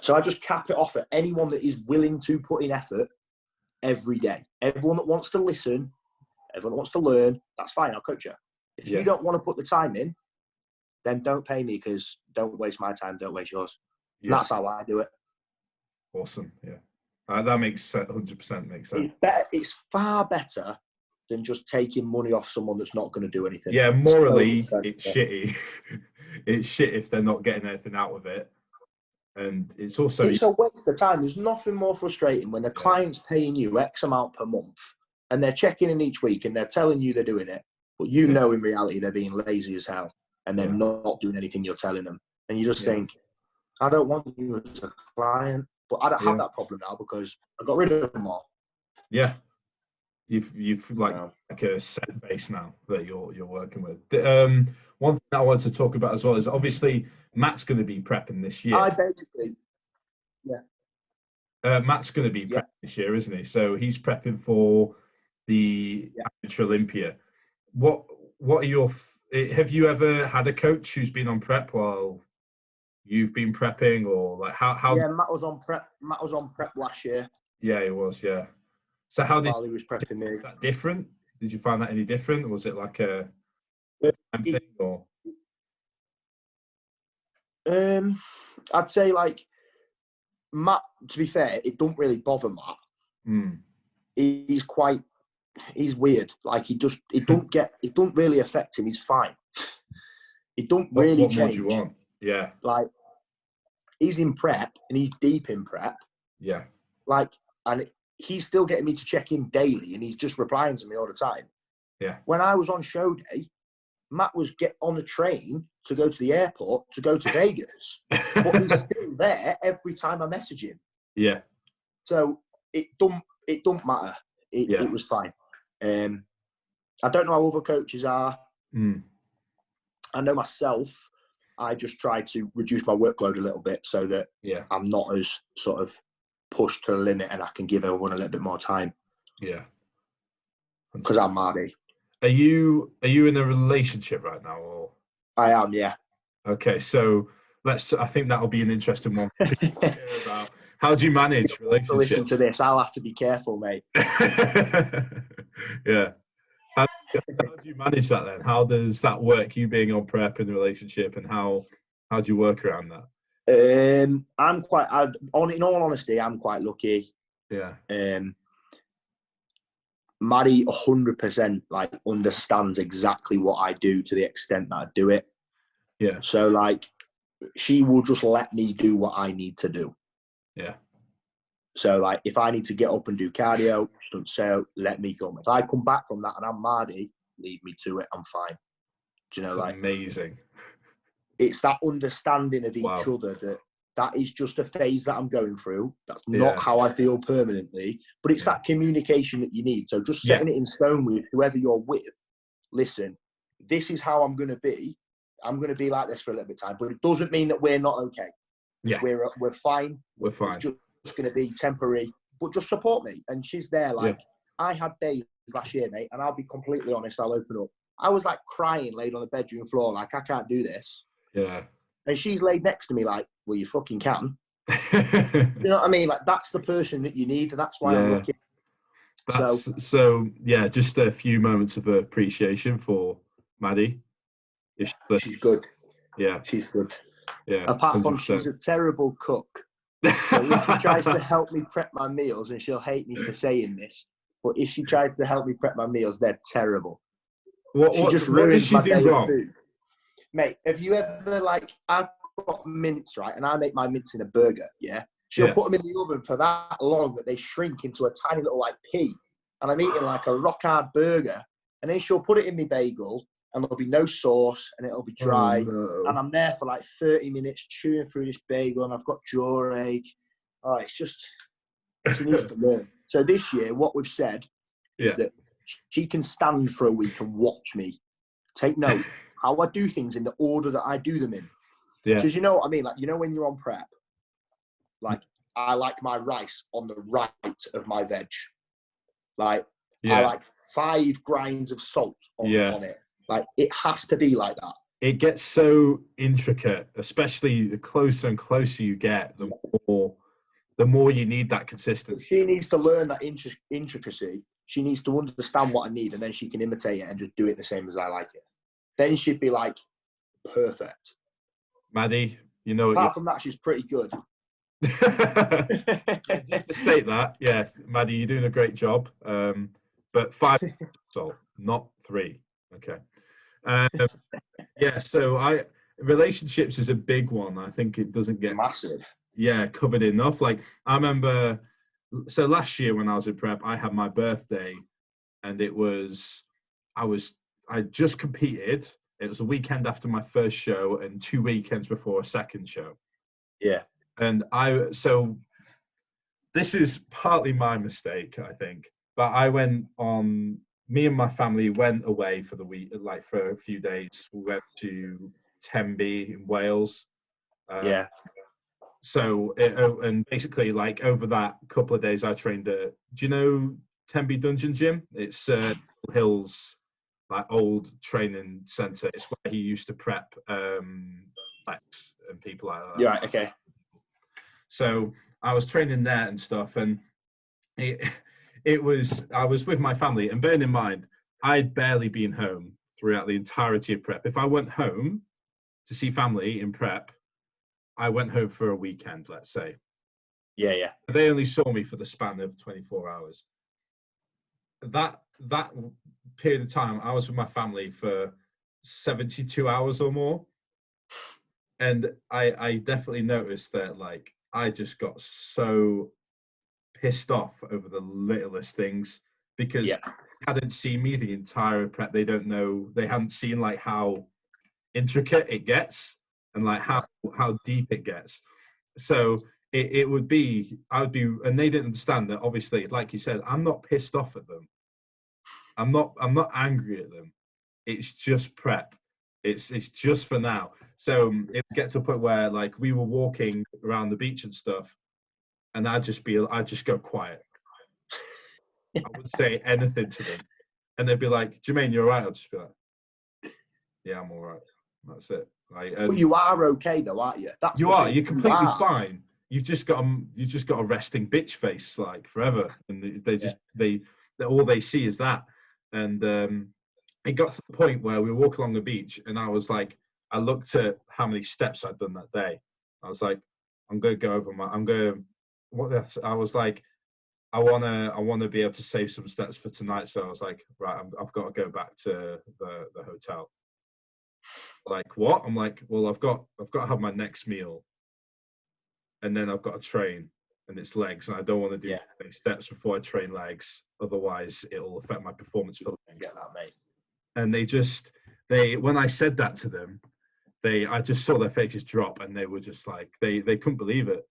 So I just cap it off at anyone that is willing to put in effort every day. Everyone that wants to listen, everyone that wants to learn, that's fine. I'll coach you. If you don't want to put the time in, then don't pay me, because don't waste my time, don't waste yours. Yeah. And that's how I do it. Awesome. Yeah. That makes 100% makes sense. It's far better than just taking money off someone that's not going to do anything. Yeah, morally, it's shitty. It's shit if they're not getting anything out of it. And it's also... It's a waste of time. There's nothing more frustrating when the client's paying you X amount per month and they're checking in each week and they're telling you they're doing it, but you know in reality they're being lazy as hell and they're not doing anything you're telling them. And you just think, I don't want you as a client. But I don't have that problem now because I got rid of them all. Yeah. You've like a set base now that you're working with. One thing that I wanted to talk about as well is obviously Matt's going to be prepping this year. Matt's going to be prepping this year, isn't he? So he's prepping for the Amateur Olympia. What are your... have you ever had a coach who's been on prep while you've been prepping, or like how? Yeah, Matt was on prep. Matt was on prep last year. Yeah, he was. Yeah. So how while he was prepping me? Is that different? Did you find that any different? Or was it like a thing or? I'd say like Matt. To be fair, it don't really bother Matt. He's weird. Like it don't really affect him. He's fine. It don't really change. What more do you want? Yeah. Like he's in prep and he's deep in prep. Yeah. Like, and he's still getting me to check in daily and he's just replying to me all the time. Yeah. When I was on show day, Matt was get on a train to go to the airport to go to Vegas, but he's still there every time I message him. Yeah. So it don't matter. It was fine. I don't know how other coaches are. I know myself. I just try to reduce my workload a little bit so that I'm not as sort of pushed to the limit and I can give everyone a little bit more time. Yeah. Because I'm Marty. Are you in a relationship right now, or? I am, yeah. Okay, so I think that'll be an interesting one to hear about. How do you manage relationships? To listen to this, I'll have to be careful, mate. Yeah. How do you manage that then? How does that work? You being on prep in the relationship, and how do you work around that? In all honesty, I'm quite lucky. Yeah. Maddie 100% like understands exactly what I do to the extent that I do it. Yeah. So like, she will just let me do what I need to do. Yeah. So like, if I need to get up and do cardio, so let me come. If I come back from that and I'm Marty, leave me to it. I'm fine. Do you know, that's like amazing. It's that understanding of each other that is just a phase that I'm going through. That's not how I feel permanently, but it's that communication that you need. So just setting it in stone with whoever you're with. Listen, this is how I'm going to be. I'm going to be like this for a little bit of time, but it doesn't mean that we're not okay. Yeah. We're fine. We're fine. It's just going to be temporary, but just support me. And she's there. Like I had days last year, mate, and I'll be completely honest. I'll open up. I was like crying, laid on the bedroom floor, like I can't do this. Yeah. And she's laid next to me like, well, you fucking can. You know what I mean? Like, that's the person that you need. And that's why I'm looking. So, just a few moments of appreciation for Maddie. She's good. Yeah. She's good. Yeah. Apart from she's a terrible cook. So if she tries to help me prep my meals, and she'll hate me for saying this, but if she tries to help me prep my meals, they're terrible. What does she do wrong? Food. Mate, have you ever, like, I've got mince, right? And I make my mince in a burger, yeah? She'll put them in the oven for that long that they shrink into a tiny little like pea. And I'm eating like a rock hard burger. And then she'll put it in my bagel and there'll be no sauce and it'll be dry. Oh, no. And I'm there for like 30 minutes chewing through this bagel and I've got jaw ache. Oh, it's just, she needs to learn. So this year, what we've said is that she can stand for a week and watch me. Take note how I do things in the order that I do them in. Yeah. Because you know what I mean? Like, you know, when you're on prep, like I like my rice on the right of my veg. Like I like 5 grinds of salt on it. Like it has to be like that. It gets so intricate, especially the closer and closer you get, the more you need that consistency. She needs to learn that intricacy. She needs to understand what I need, and then she can imitate it and just do it the same as I like it. Then she'd be like perfect. Maddie, you know, apart from that, she's pretty good. Just to state that, yeah, Maddie, you're doing a great job. But 5 salt, not 3. Okay. Yeah, so relationships is a big one. I think it doesn't get massive. Yeah, covered enough. Like I remember, so last year when I was in prep, I had my birthday, and I just competed. It was a weekend after my first show and 2 weekends before a second show. Yeah. And so this is partly my mistake, I think. But me and my family went away for the week, like for a few days. We went to Tenby in Wales. So, and basically, like over that couple of days, I trained at, do you know Tenby Dungeon Gym? It's Hill's like old training centre. It's where he used to prep Lex and people like that. Yeah, okay. So I was training there and stuff, and I was with my family, and bearing in mind, I'd barely been home throughout the entirety of prep. If I went home to see family in prep, I went home for a weekend, let's say. Yeah. They only saw me for the span of 24 hours. That period of time, I was with my family for 72 hours or more. And I definitely noticed that, like, I just got so pissed off over the littlest things because they hadn't seen me the entire prep. They hadn't seen like how intricate it gets and like how deep it gets. So I would be, and they didn't understand that. Obviously, like you said, I'm not pissed off at them. I'm not angry at them. It's just prep. It's just for now. So it would get to a point where like we were walking around the beach and stuff, and I'd just go quiet. I wouldn't say anything to them, and they'd be like, "Jermaine, you're all right?" I'd just be like, "Yeah, I'm all right." That's it. Like, well, you are okay though, aren't you? You're completely fine. You've just got a resting bitch face like forever, and they all they see is that. And it got to the point where we walk along the beach, and I was like, I looked at how many steps I'd done that day. I was like, I'm going to go over I was like, I want to be able to save some steps for tonight. So I was like, right, I've got to go back to the hotel. Like, what? I'm like, well, I've got to have my next meal, and then I've got to train, and it's legs, and I don't want to do any steps before I train legs, otherwise it'll affect my performance for legs. Get that, mate. And they when I said that to them, I just saw their faces drop, and they were just like, they couldn't believe it.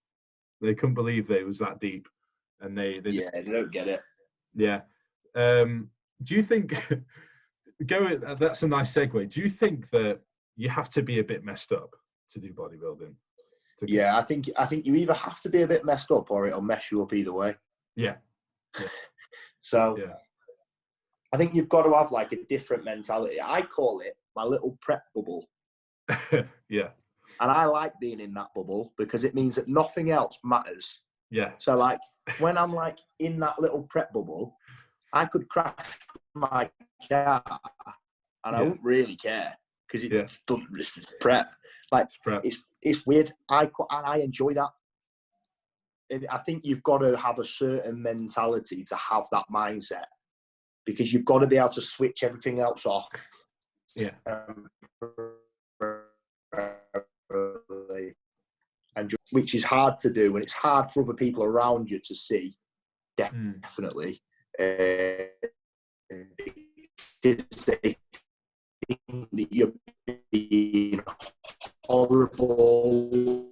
They couldn't believe it was that deep, and they don't get it. Yeah. Do you think? That's a nice segue. Do you think that you have to be a bit messed up to do bodybuilding? Yeah, I think you either have to be a bit messed up or it'll mess you up either way. Yeah. So I think you've got to have like a different mentality. I call it my little prep bubble. Yeah. And I like being in that bubble because it means that nothing else matters. Yeah. So like when I'm like in that little prep bubble, I could crash my car and I wouldn't really care because it's done. This is prep. Like it's weird. I enjoy that. I think you've got to have a certain mentality to have that mindset because you've got to be able to switch everything else off. Yeah. and just, which is hard to do, and it's hard for other people around you to see. Definitely, because they think that you're being horrible.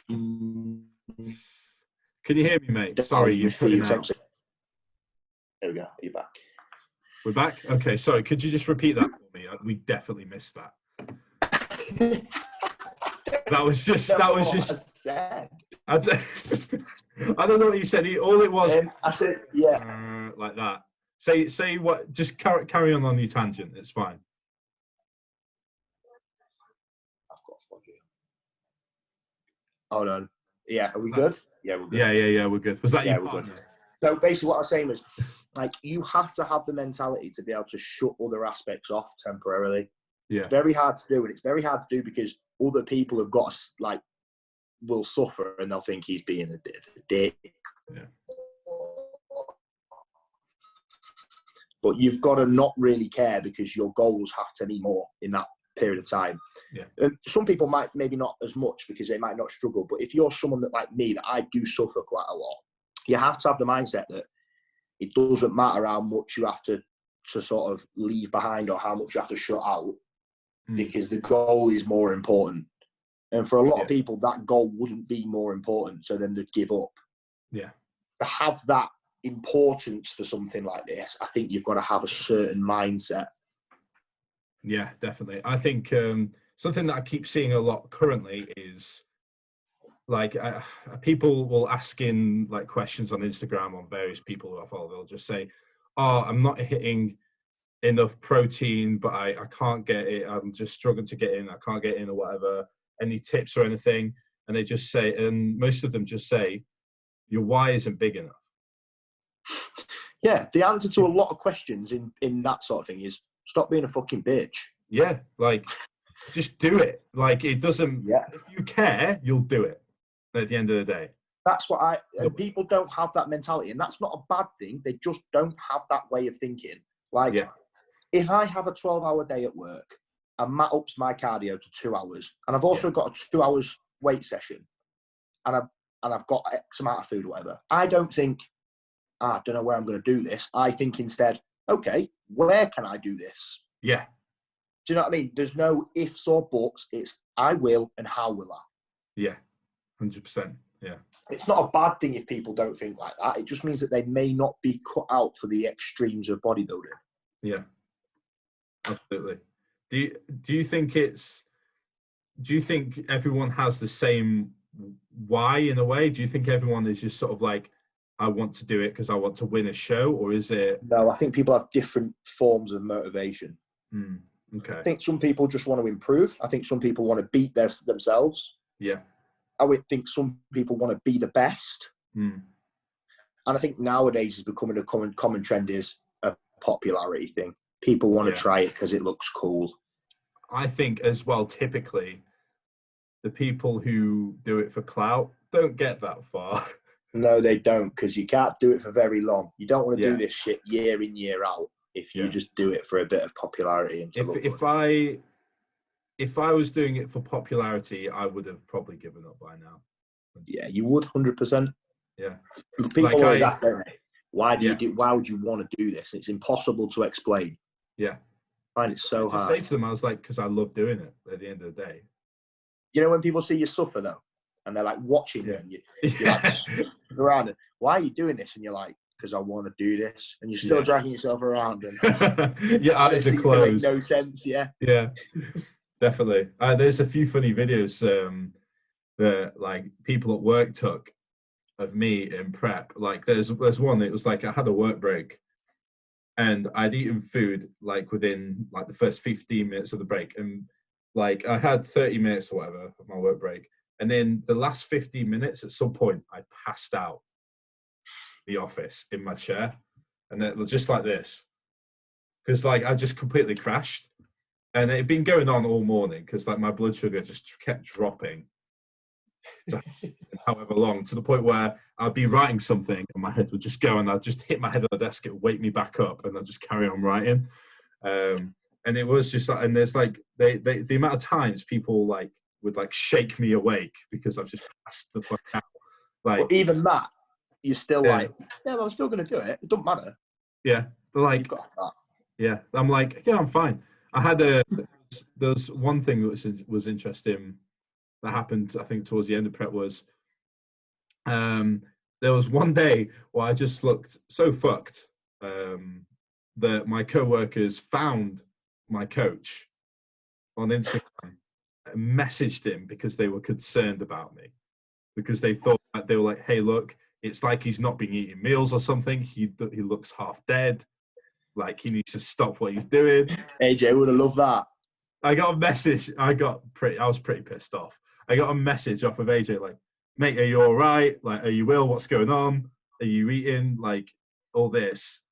Can you hear me, mate? Sorry, you're cutting out. There we go. You're back. We're back? Okay, sorry. Could you just repeat that for me? We definitely missed that. That was just... I don't know what you said. All it was... I said, yeah. Like that. Say what... Just carry on your tangent. It's fine. I've got to flog you. Hold on. Yeah, are we good? Yeah, we're good. Yeah, we're good. Was that your partner? Good. So basically what I was saying was, like, you have to have the mentality to be able to shut other aspects off temporarily. Yeah. It's very hard to do, and it's very hard to do because other people have got, like, will suffer and they'll think he's being a dick. Yeah. But you've got to not really care because your goals have to be more in that period of time. Yeah. Some people might maybe not as much because they might not struggle, but if you're someone that, like me, that I do suffer quite a lot, you have to have the mindset that it doesn't matter how much you have to sort of leave behind or how much you have to shut out, because the goal is more important. And for a lot of people, that goal wouldn't be more important, so then they'd give up. Yeah. To have that importance for something like this, I think you've got to have a certain mindset. Yeah, definitely. I think something that I keep seeing a lot currently is like people will ask in like questions on Instagram on various people who I follow. They'll just say, "Oh, I'm not hitting enough protein, but I can't get it. I'm just struggling to get in. I can't get in or whatever. Any tips or anything?" And they just say, and most of them just say, "Your why isn't big enough." Yeah, the answer to a lot of questions in that sort of thing is stop being a fucking bitch. Yeah, like just do it. Like it doesn't. Yeah. If you care, you'll do it. At the end of the day. That's what and people don't have that mentality, and that's not a bad thing. They just don't have that way of thinking. Like, if I have a 12-hour day at work, and Matt ups my cardio to 2 hours, and I've also got a 2 hours weight session, and I've got X amount of food or whatever, I don't think, I don't know where I'm going to do this. I think instead, okay, where can I do this? Yeah. Do you know what I mean? There's no ifs or buts. It's I will and how will I? Yeah. 100%. Yeah. It's not a bad thing if people don't think like that. It just means that they may not be cut out for the extremes of bodybuilding. Yeah. Absolutely. Do you think everyone has the same why in a way? Do you think everyone is just sort of like, I want to do it because I want to win a show, or is it? No, I think people have different forms of motivation. Okay. I think some people just want to improve. I think some people want to beat themselves. Yeah. I would think some people want to be the best. And I think nowadays it's becoming a common trend is a popularity thing. People want to try it because it looks cool. I think as well, typically, the people who do it for clout don't get that far. No, they don't, because you can't do it for very long. You don't want to do this shit year in, year out if you just do it for a bit of popularity. And if I was doing it for popularity, I would have probably given up by now. Yeah, you would 100%. Yeah. People always ask, why would you want to do this? It's impossible to explain. Yeah. I find it so hard. Say to them, I was like, because I love doing it at the end of the day. You know when people see you suffer though, and they're like watching you, and you're like around it. Why are you doing this? And you're like, because I want to do this, and you're still dragging yourself around. And your eyes are closed. No sense. Yeah. Yeah. Definitely. There's a few funny videos that like people at work took of me in prep. Like there's one that was like I had a work break and I'd eaten food like within like the first 15 minutes of the break, and like I had 30 minutes or whatever of my work break, and then the last 15 minutes at some point I passed out the office in my chair, and it was just like this because like I just completely crashed. And it had been going on all morning because like my blood sugar just kept dropping however long, to the point where I'd be writing something and my head would just go and I'd just hit my head on the desk, it would wake me back up and I'd just carry on writing. And And it was just like, and there's like, the amount of times people like would like shake me awake because I've just passed the fuck out. Like, but even that, you're still yeah. like, yeah, well, I'm still going to do it. It doesn't matter. Yeah. But like, You've got that. yeah, I'm like, yeah, I'm fine. I had there's one thing that was interesting that happened, I think, towards the end of prep was, there was one day where I just looked so fucked that my co-workers found my coach on Instagram and messaged him because they were concerned about me, because they thought that they were like, hey, look, it's like he's not been eating meals or something. He looks half dead. Like, he needs to stop what he's doing. AJ would have loved that. I got a message. I was pretty pissed off. I got a message off of AJ like, mate, are you all right? Like, are you ill? What's going on? Are you eating? Like, all this.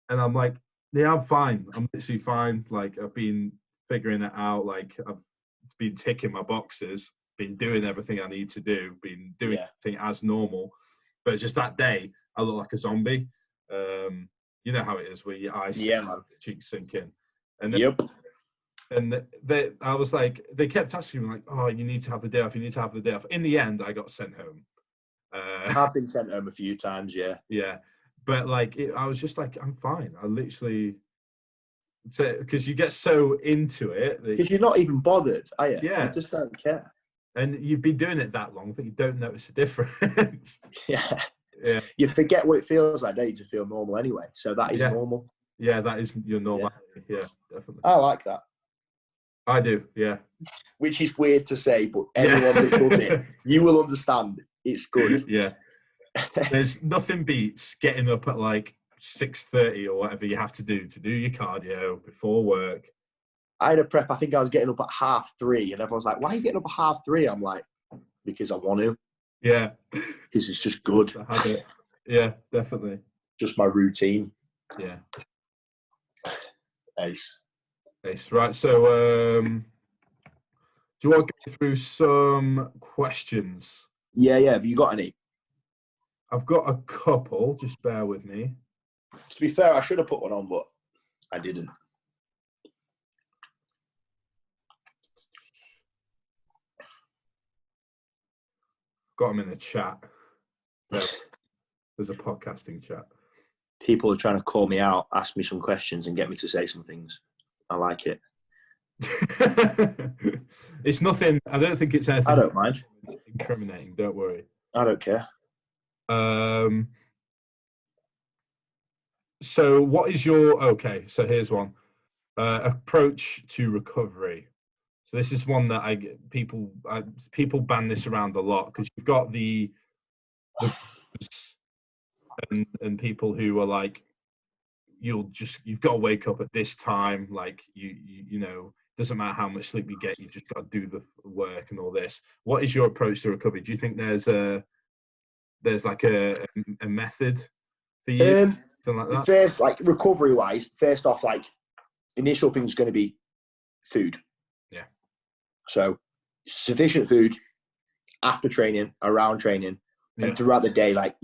And I'm like, yeah, I'm fine. I'm literally fine. Like, I've been figuring it out. Like, I've been ticking my boxes, been doing everything I need to do, been doing everything as normal. But just that day, I look like a zombie. You know how it is where your eyes cheeks sink in. And then, and I was like, they kept asking me like, oh, you need to have the day off. You need to have the day off. In the end, I got sent home. I've been sent home a few times, yeah. Yeah. But like, I was just like, I'm fine. I literally, because you get so into it. Because you're not even bothered, are you? Yeah. You just don't care. And you've been doing it that long that you don't notice the difference. Yeah. Yeah. You forget what it feels like, don't you, to feel normal anyway. So that is normal. Yeah, that is your normality. Yeah, definitely. I like that. I do, yeah. Which is weird to say, but anyone that does it, you will understand. It's good. Yeah. There's nothing beats getting up at like 6:30 or whatever you have to do your cardio before work. I had a prep, I think I was getting up at 3:30, and everyone's like, why are you getting up at 3:30? I'm like, because I want to. Yeah. Because it's just good. I had it. Yeah, definitely. Just my routine. Yeah. Ace. Right, so do you want to go through some questions? Yeah. Have you got any? I've got a couple. Just bear with me. To be fair, I should have put one on, but I didn't. Got them in the chat. There's a podcasting chat. People are trying to call me out, ask me some questions, and get me to say some things. I like it. It's nothing. I don't think it's anything. I don't mind. Incriminating. Don't worry. I don't care. So what is your, okay, so here's one. Approach to recovery. So this is one that people ban this around a lot, because you've got the and people who are like, you've got to wake up at this time, like you know, doesn't matter how much sleep you get, you just got to do the work and all this. What is your approach to recovery? Do you think there's like a method for you? Something like that? First, like recovery wise, first off, like initial thing is going to be food. Yeah. So sufficient food after training, around training, and throughout the day. Like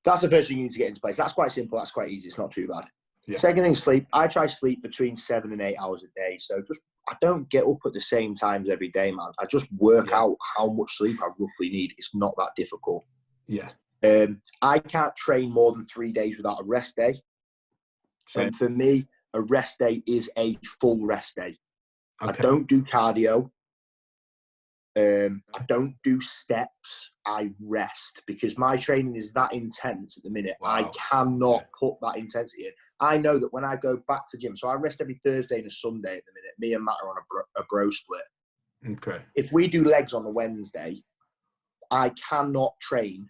that's the first thing you need to get into place. That's quite simple. That's quite easy. It's not too bad. Yeah. Second thing is sleep. I try sleep between 7 and 8 hours a day. So I don't get up at the same times every day, man. I just work out how much sleep I roughly need. It's not that difficult. Yeah. I can't train more than 3 days without a rest day. Same. And for me, a rest day is a full rest day. Okay. I don't do cardio. I don't do steps. I rest because my training is that intense at the minute. Wow. I cannot put that intensity in. I know that when I go back to gym, so I rest every Thursday and a Sunday at the minute. Me and Matt are on a bro split. Okay. If we do legs on the Wednesday, I cannot train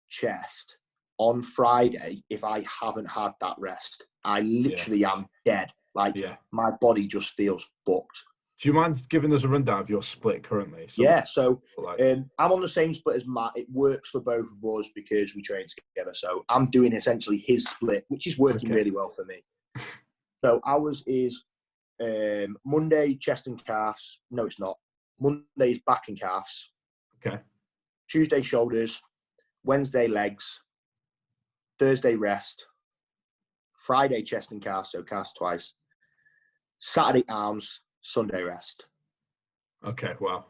chest on Friday if I haven't had that rest. I literally am dead. Like my body just feels fucked. Do you mind giving us a rundown of your split currently? So I'm on the same split as Matt. It works for both of us because we train together. So I'm doing essentially his split, which is working really well for me. So ours is Monday, chest and calves. No, it's not. Monday is back and calves. Okay. Tuesday, shoulders. Wednesday, legs. Thursday, rest. Friday, chest and calves, so calves twice. Saturday arms, Sunday rest. Okay, wow.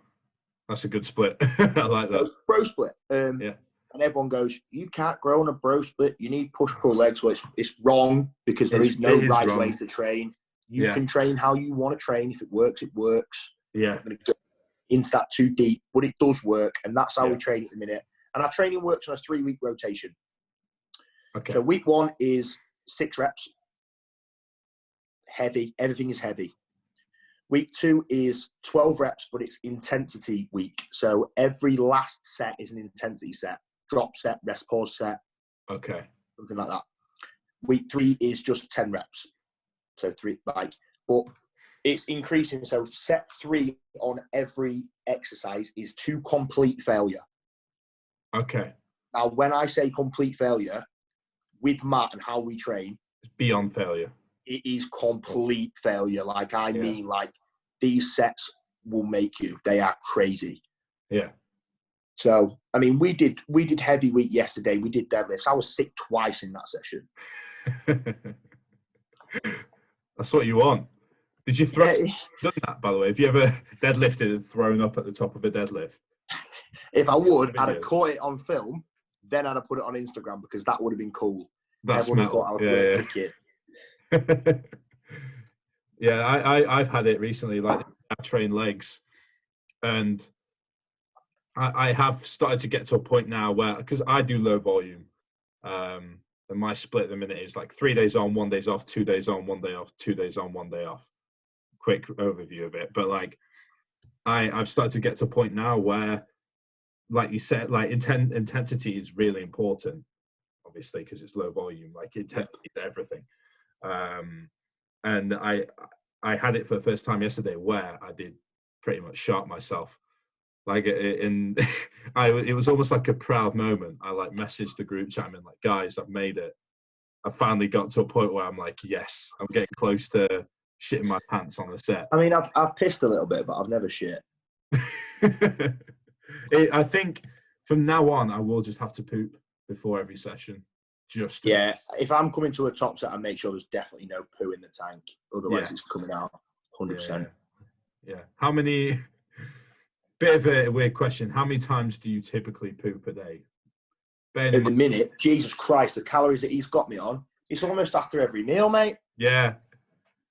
That's a good split. I like that. Bro split. Yeah. And everyone goes, you can't grow on a bro split. You need push-pull legs. Well, it's wrong because there is no right way to train. You can train how you want to train. If it works, it works. Yeah. I'm not going to go into that too deep, but it does work. And that's how we train at the minute. And our training works on a 3-week rotation. Okay. So week 1 is 6 reps. Heavy. Everything is heavy. Week 2 is 12 reps, but it's intensity week. So every last set is an intensity set. Drop set, rest pause set. Okay. Something like that. Week 3 is just 10 reps. So 3, but it's increasing. So set 3 on every exercise is to complete failure. Okay. Now, when I say complete failure, with Matt and how we train, it's beyond failure. It is complete failure. I mean, these sets will make you. They are crazy. Yeah. So, I mean, we did heavy weight yesterday. We did deadlifts. I was sick twice in that session. That's what you want. Did you done that, by the way? Have you ever deadlifted and thrown up at the top of a deadlift? If I would, I'd have caught it on film. Then I'd have put it on Instagram because that would have been cool. That's metal. Yeah, I've had it recently. Like, I train legs, and I have started to get to a point now where, because I do low volume, and my split at the minute is like 3 days on, 1 day off, 2 days on, 1 day off, 2 days on, 1 day off. Quick overview of it, but like I've started to get to a point now where, like you said, like intensity is really important, obviously, because it's low volume. Like, intensity is everything. And I had it for the first time yesterday where I did pretty much sharp myself. Like, it was almost like a proud moment. I like messaged the group chat, and like, guys, I've made it. I finally got to a point where I'm like, yes, I'm getting close to shitting my pants on the set. I mean, I've pissed a little bit, but I've never shit. I think from now on, I will just have to poop before every session. If I'm coming to a top set, I make sure there's definitely no poo in the tank. Otherwise, it's coming out 100%. Yeah. How many? Bit of a weird question. How many times do you typically poop a day? In the minute, Jesus Christ, the calories that he's got me on, it's almost after every meal, mate. Yeah.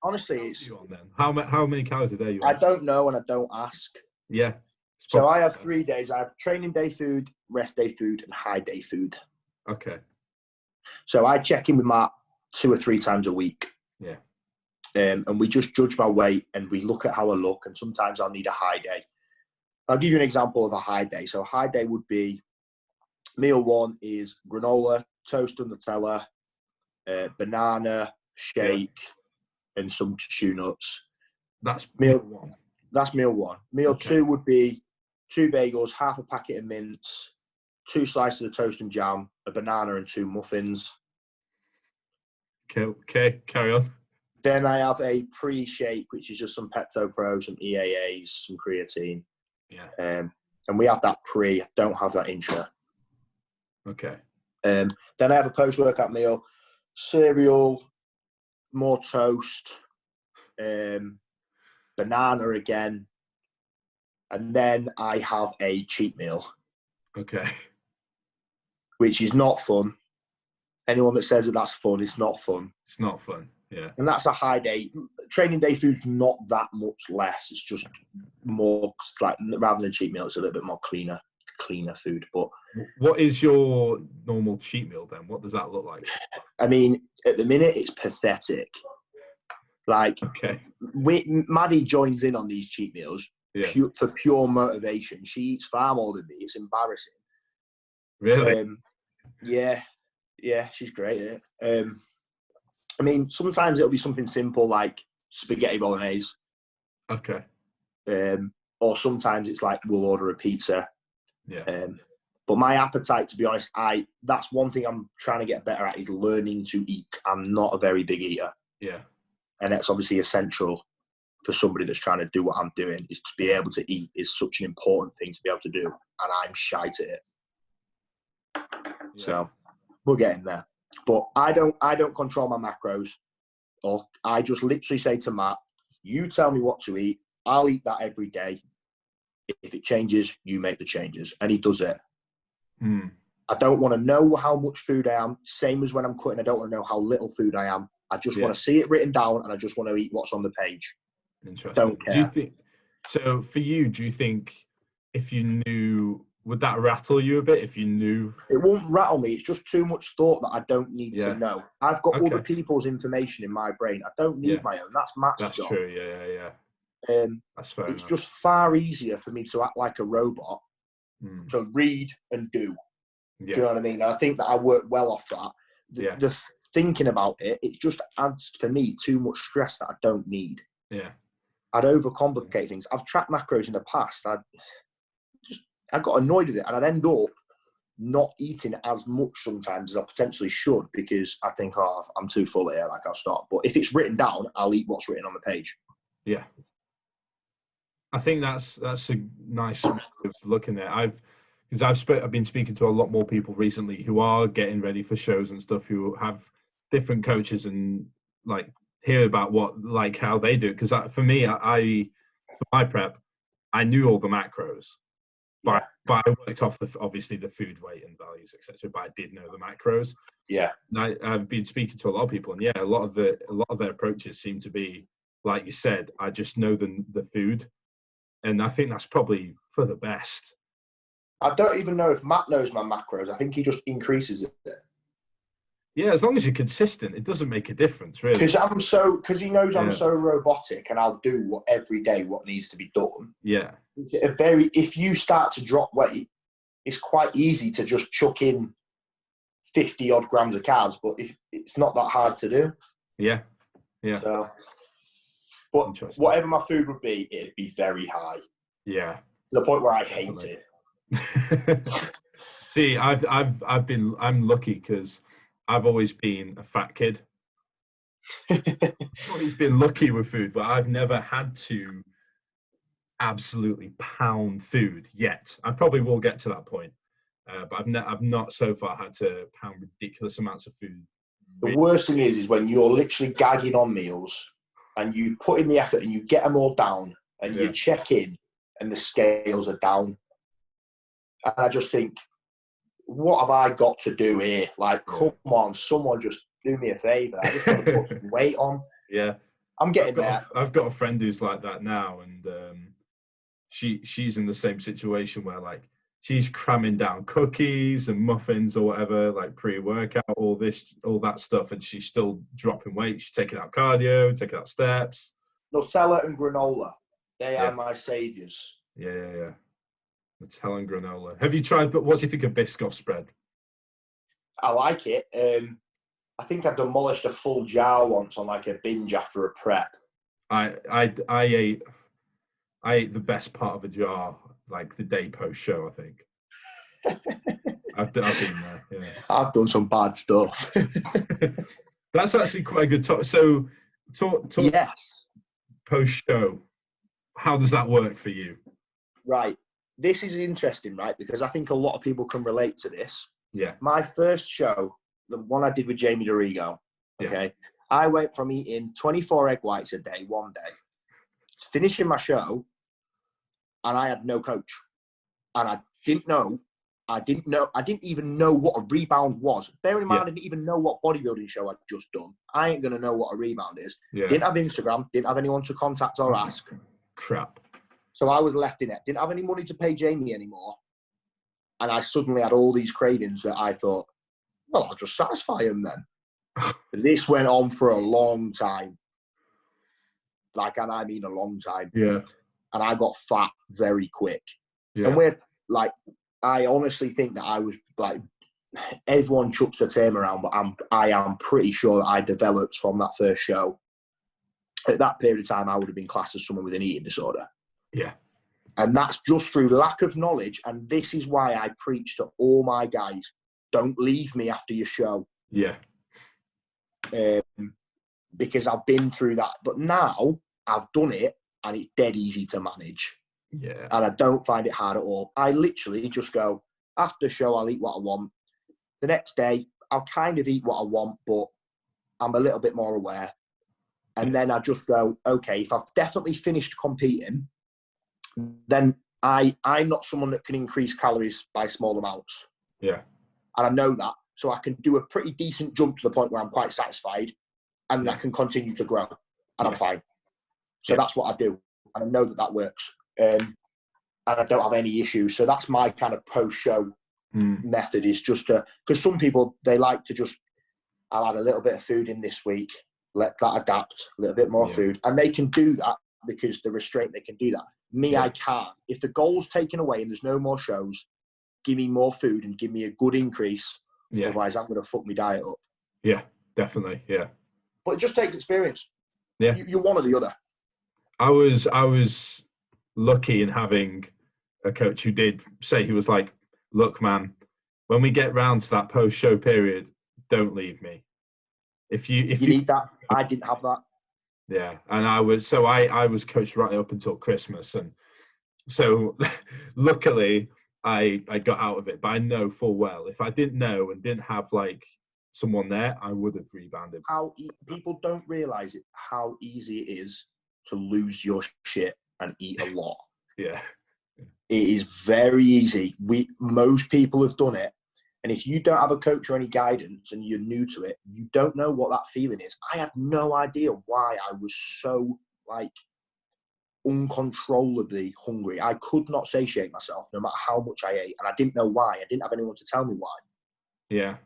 Honestly, it's. You on then? How many calories a day are you on? I don't know, and I don't ask. Yeah. So I have 3 days. I have training day food, rest day food, and high day food. Okay. So I check in with Matt 2 or 3 times a week. Yeah. And we just judge my weight, and we look at how I look, and sometimes I'll need a high day. I'll give you an example of a high day. So a high day would be, meal 1 is granola, toast and Nutella, banana, shake, and some cashew nuts. That's meal 1. That's meal 1. Meal 2 would be 2 bagels, half a packet of mince, 2 slices of toast and jam, a banana, and 2 muffins. Okay, carry on. Then I have a pre-shake, which is just some Pepto Pro, some EAAs, some creatine. Yeah. And we have that pre. I don't have that intra. Okay. Then I have a post-workout meal, cereal, more toast, banana again, and then I have a cheat meal. Okay. Which is not fun. Anyone that says that that's fun, it's not fun. It's not fun, yeah. And that's a high day. Training day food's not that much less. It's just more, like, rather than cheat meal, it's a little bit more cleaner food. But what is your normal cheat meal then? What does that look like? I mean, at the minute, it's pathetic. Like, Maddie joins in on these cheat meals for pure motivation. She eats far more than me. It's embarrassing. Really? Yeah, she's great at it. I mean, sometimes it'll be something simple like spaghetti bolognese. Okay. Or sometimes it's like we'll order a pizza. Yeah. But my appetite, to be honest, that's one thing I'm trying to get better at, is learning to eat. I'm not a very big eater. Yeah. And that's obviously essential for somebody that's trying to do what I'm doing. Is to be able to eat is such an important thing to be able to do, and I'm shite at it. Yeah. So we're getting there. But I don't control my macros, or I just literally say to Matt, You tell me what to eat. I'll eat that every day. If it changes, you make the changes. And he does it. I don't want to know how much food I am. Same as when I'm cutting, I don't want to know how little food I am. I just want to see it written down, and I just want to eat what's on the page. Interesting. Don't care. Do you think, so for you, do you think if you knew, would that rattle you a bit if you knew? It won't rattle me. It's just too much thought that I don't need to know. I've got other people's information in my brain. I don't need my own. That's Matt's job. That's true. Yeah. That's fair It's enough. just far easier for me to act like a robot, to read and do. Do you know what I mean? And I think that I work well off that. The thinking about it, it just adds for me too much stress that I don't need. Yeah. I'd overcomplicate things. I've tracked macros in the past. I got annoyed with it, and I'd end up not eating as much sometimes as I potentially should, because I think, oh, I'm too full here, like I'll stop. But if it's written down, I'll eat what's written on the page. Yeah. I think that's a nice way of looking at it. I've been speaking to a lot more people recently who are getting ready for shows and stuff, who have different coaches, and like hear about how they do it. Because for me, for my prep, I knew all the macros, but I worked off obviously the food weight and values, etc. But I did know the macros. Yeah, and I've been speaking to a lot of people, and a lot of their approaches seem to be like you said. I just know the food, and I think that's probably for the best. I don't even know if Matt knows my macros. I think he just increases it. Yeah, as long as you're consistent, it doesn't make a difference, really. Because he knows I'm so robotic, and I'll do every day what needs to be done. Yeah. If you start to drop weight, it's quite easy to just chuck in 50 odd grams of carbs, but it's not that hard to do. Yeah. So, but whatever my food would be, it'd be very high. Yeah. To the point where I hate it. See, I'm lucky because I've always been a fat kid. I've always been lucky with food, but I've never had to absolutely pound food yet. I probably will get to that point, but I've not so far had to pound ridiculous amounts of food. The worst thing is when you're literally gagging on meals and you put in the effort and you get them all down and you check in and the scales are down. And I just think, what have I got to do here? Like, come on, someone just do me a favour. I just got to put some weight on. Yeah. I'm getting there. I've got a friend who's like that now, and she's in the same situation where, like, she's cramming down cookies and muffins or whatever, like pre-workout, all that stuff, and she's still dropping weight. She's taking out cardio, taking out steps. Nutella and granola, they are my saviours. Yeah. Nutella and granola. Have you tried, but what do you think of Biscoff spread? I like it. I think I demolished a full jar once on like a binge after a prep. I ate the best part of a jar like the day post show, I think. I've been there. Yeah. I've done some bad stuff. That's actually quite a good talk. So talk yes. Post show. How does that work for you? Right. This is interesting, right? Because I think a lot of people can relate to this. Yeah. My first show, the one I did with Jamie DeRigo, okay, I went from eating 24 egg whites a day, one day, to finishing my show, and I had no coach. And I didn't even know what a rebound was. Bearing in mind, I didn't even know what bodybuilding show I'd just done. I ain't going to know what a rebound is. Yeah. Didn't have Instagram, didn't have anyone to contact or ask. Crap. So I was left in it. Didn't have any money to pay Jamie anymore. And I suddenly had all these cravings that I thought, well, I'll just satisfy them then. This went on for a long time. And I mean a long time. Yeah. And I got fat very quick. Yeah. And I honestly think that I was everyone chucks the term around, but I am pretty sure that I developed from that first show. At that period of time, I would have been classed as someone with an eating disorder. Yeah. And that's just through lack of knowledge. And this is why I preach to all my guys, don't leave me after your show. Yeah. Because I've been through that. But now I've done it and it's dead easy to manage. Yeah. And I don't find it hard at all. I literally just go, after show, I'll eat what I want. The next day, I'll kind of eat what I want, but I'm a little bit more aware. And then I just go, okay, if I've definitely finished competing, then I'm not someone that can increase calories by small amounts. Yeah. And I know that. So I can do a pretty decent jump to the point where I'm quite satisfied, and I can continue to grow, and I'm fine. So that's what I do. And I know that works. And I don't have any issues. So that's my kind of post-show method, is just to, because some people, they like to just, I'll add a little bit of food in this week, let that adapt, a little bit more food. And they can do that because the restraint, they can do that. Me, I can't. If the goal's taken away and there's no more shows, give me more food and give me a good increase. Otherwise, I'm going to fuck my diet up. Yeah, definitely. Yeah. But it just takes experience. Yeah. You're one or the other. I was lucky in having a coach who did say, he was like, look, man, when we get round to that post-show period, don't leave me. If you need that, I didn't have that. Yeah, and I was coached right up until Christmas, and so luckily I got out of it. But I know full well, if I didn't know and didn't have like someone there, I would have rebounded. People don't realize it, how easy it is to lose your shit and eat a lot. Yeah. It is very easy. Most people have done it. And if you don't have a coach or any guidance and you're new to it, you don't know what that feeling is. I had no idea why I was so like uncontrollably hungry. I could not satiate myself no matter how much I ate. And I didn't know why. I didn't have anyone to tell me why. Yeah.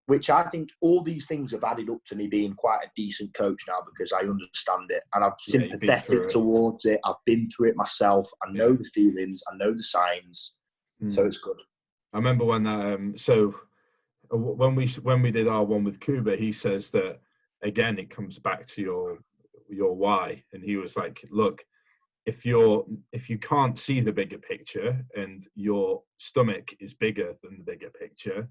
Which I think all these things have added up to me being quite a decent coach now, because I understand it and I'm sympathetic towards it. I've been through it myself. I know the feelings. I know the signs. So it's good. I remember when so when we did our one with Kuba, he says that again it comes back to your why, and he was like, look, if you can't see the bigger picture and your stomach is bigger than the bigger picture,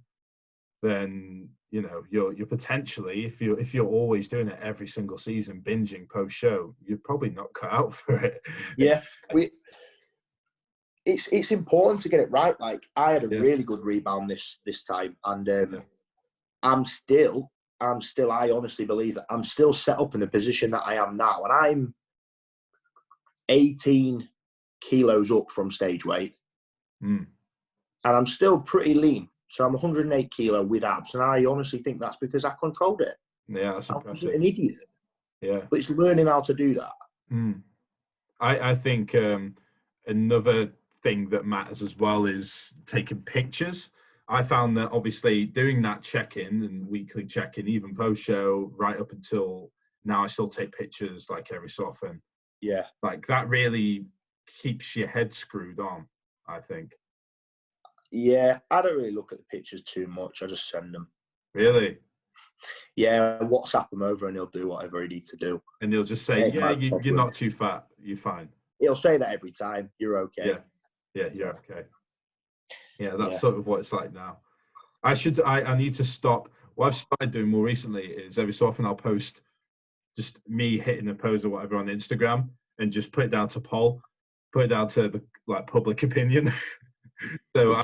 then you know you're potentially, if you're always doing it every single season, binging post show, you're probably not cut out for it. Yeah, it's important to get it right. Like I had a really good rebound this time, and I'm still, I honestly believe that I'm still set up in the position that I am now, and I'm 18 kilos up from stage weight, and I'm still pretty lean. So I'm 108 kilo with abs, and I honestly think that's because I controlled it. Yeah, that's impressive. I was an idiot. Yeah, but it's learning how to do that. I think another thing that matters as well is taking pictures. I found that obviously doing that check-in and weekly check-in, even post-show, right up until now, I still take pictures like every so often. Yeah. Like that really keeps your head screwed on, I think. Yeah, I don't really look at the pictures too much. I just send them. Really? Yeah, WhatsApp him over and he'll do whatever he needs to do. And he'll just say, you're not too fat. You're fine. He'll say that every time. You're okay. Yeah, you're okay. Yeah, that's sort of what it's like now. I need to stop. What I've started doing more recently is every so often I'll post just me hitting a pose or whatever on Instagram and just put it down to poll, put it down to the public opinion. So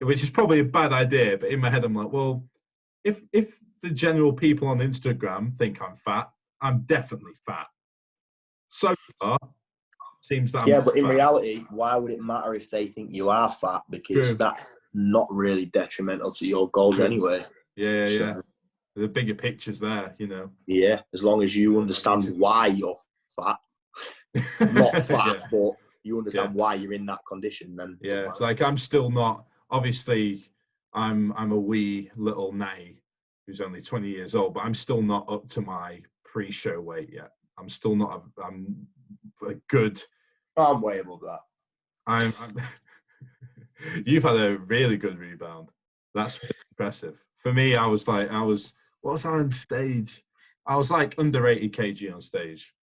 which is probably a bad idea, but in my head I'm like, well, if the general people on Instagram think I'm fat, I'm definitely fat. So far, seems that I'm but in fat. reality, why would it matter if they think you are fat? Because that's not really detrimental to your goals anyway. Yeah. The bigger picture's there, you know. Yeah, as long as you understand why you're fat. Not fat, but you understand why you're in that condition, then. Yeah, like I'm still not, obviously, I'm a wee little natty who's only 20 years old, but I'm still not up to my pre-show weight yet. I'm still not, I'm a good. I'm way above that. I'm You've had a really good rebound. That's really impressive. For me, what was I on stage? I was like under 80 kg on stage.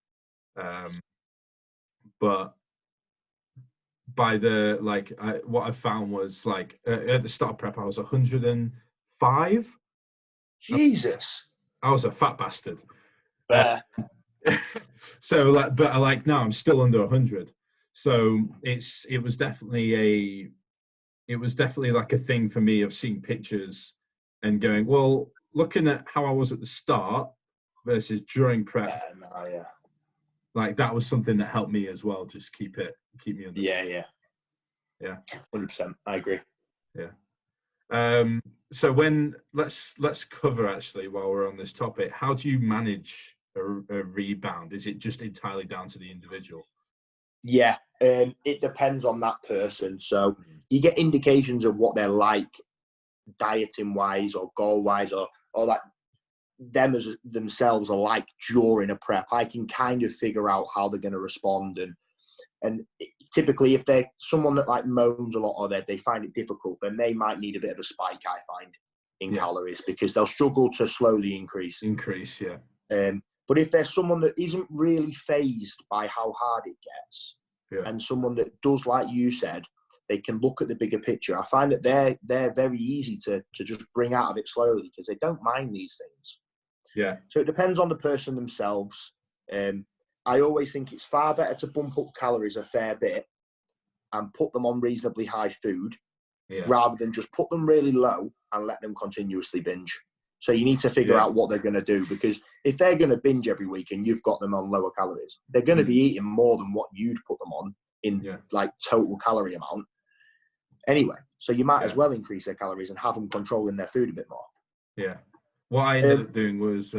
But by the, what I found was at the start of prep, I was 105. Jesus. I was a fat bastard. So now I'm still under 100. So it was definitely like a thing for me of seeing pictures and going, well, looking at how I was at the start versus during prep. Yeah. Like that was something that helped me as well. Just keep me under. Yeah. 100%. I agree. Yeah. So let's cover actually while we're on this topic. How do you manage a rebound? Is it just entirely down to the individual? Yeah, it depends on that person. So you get indications of what they're like, dieting wise or goal wise, or like them as themselves are like during a prep. I can kind of figure out how they're going to respond, and typically if they're someone that like moans a lot or they find it difficult, then they might need a bit of a spike, I find, in calories, because they'll struggle to slowly increase. But if there's someone that isn't really phased by how hard it gets, and someone that does, like you said, they can look at the bigger picture, I find that they're very easy to just bring out of it slowly because they don't mind these things. Yeah. So it depends on the person themselves. I always think it's far better to bump up calories a fair bit and put them on reasonably high food rather than just put them really low and let them continuously binge. So you need to figure out what they're going to do, because if they're going to binge every week and you've got them on lower calories, they're going to be eating more than what you'd put them on in like total calorie amount anyway. So you might as well increase their calories and have them controlling their food a bit more. Yeah. What I ended up doing was,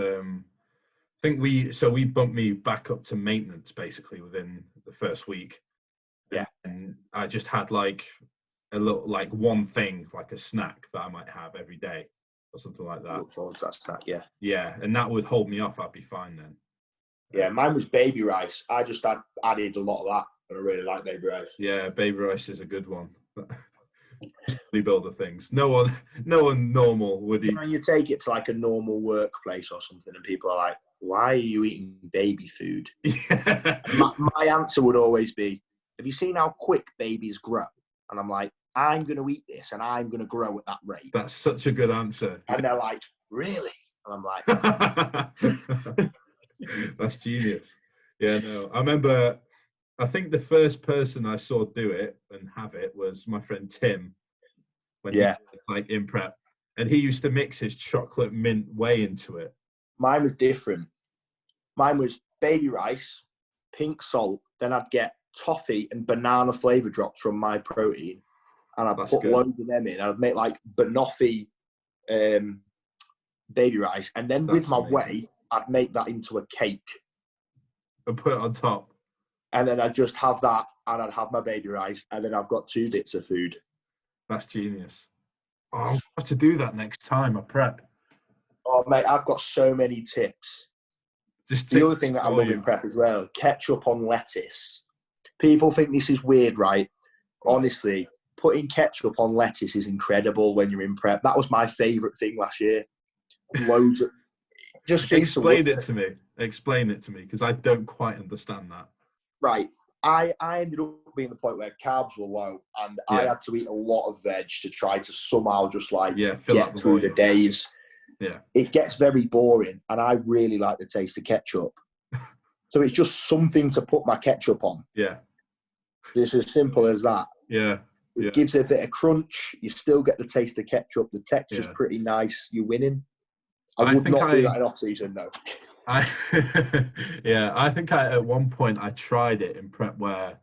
we bumped me back up to maintenance basically within the first week. Yeah. And I just had like a little, like one thing, like a snack that I might have every day or something like that. Look forward to that snack, yeah. Yeah. And that would hold me off. I'd be fine then. Yeah. Mine was baby rice. I just added a lot of that, and I really like baby rice. Yeah. Baby rice is a good one. Bodybuilder things. No one normal would eat. You take it to like a normal workplace or something, and people are like, "Why are you eating baby food?" Yeah. My answer would always be, "Have you seen how quick babies grow?" And I'm like, "I'm going to eat this, and I'm going to grow at that rate." That's such a good answer. And they're like, "Really?" And I'm like, "That's genius." Yeah, no. I remember. I think the first person I saw do it and have it was my friend Tim, when he was like in prep, and he used to mix his chocolate mint whey into it. Mine was different. Mine was baby rice, pink salt, then I'd get toffee and banana flavor drops from My Protein, and I'd put loads of them in. I'd make like banoffee baby rice, and then with my whey, I'd make that into a cake and put it on top. And then I'd just have that, and I'd have my baby rice, and then I've got 2 bits of food. That's genius. Oh, I'll have to do that next time I prep. Oh, mate, I've got so many tips. The other thing that I love in prep as well, ketchup on lettuce. People think this is weird, right? Honestly, putting ketchup on lettuce is incredible when you're in prep. That was my favourite thing last year. Loads of... Just explain it to me, because I don't quite understand that. Right. I ended up being the point where carbs were low, and I had to eat a lot of veg to try to somehow just like get through the days. Yeah. It gets very boring, and I really like the taste of ketchup. So it's just something to put my ketchup on. Yeah. It's as simple as that. Yeah. It gives it a bit of crunch. You still get the taste of ketchup. The texture's pretty nice. You're winning. I would not do that in off-season, no. I think at one point I tried it in prep where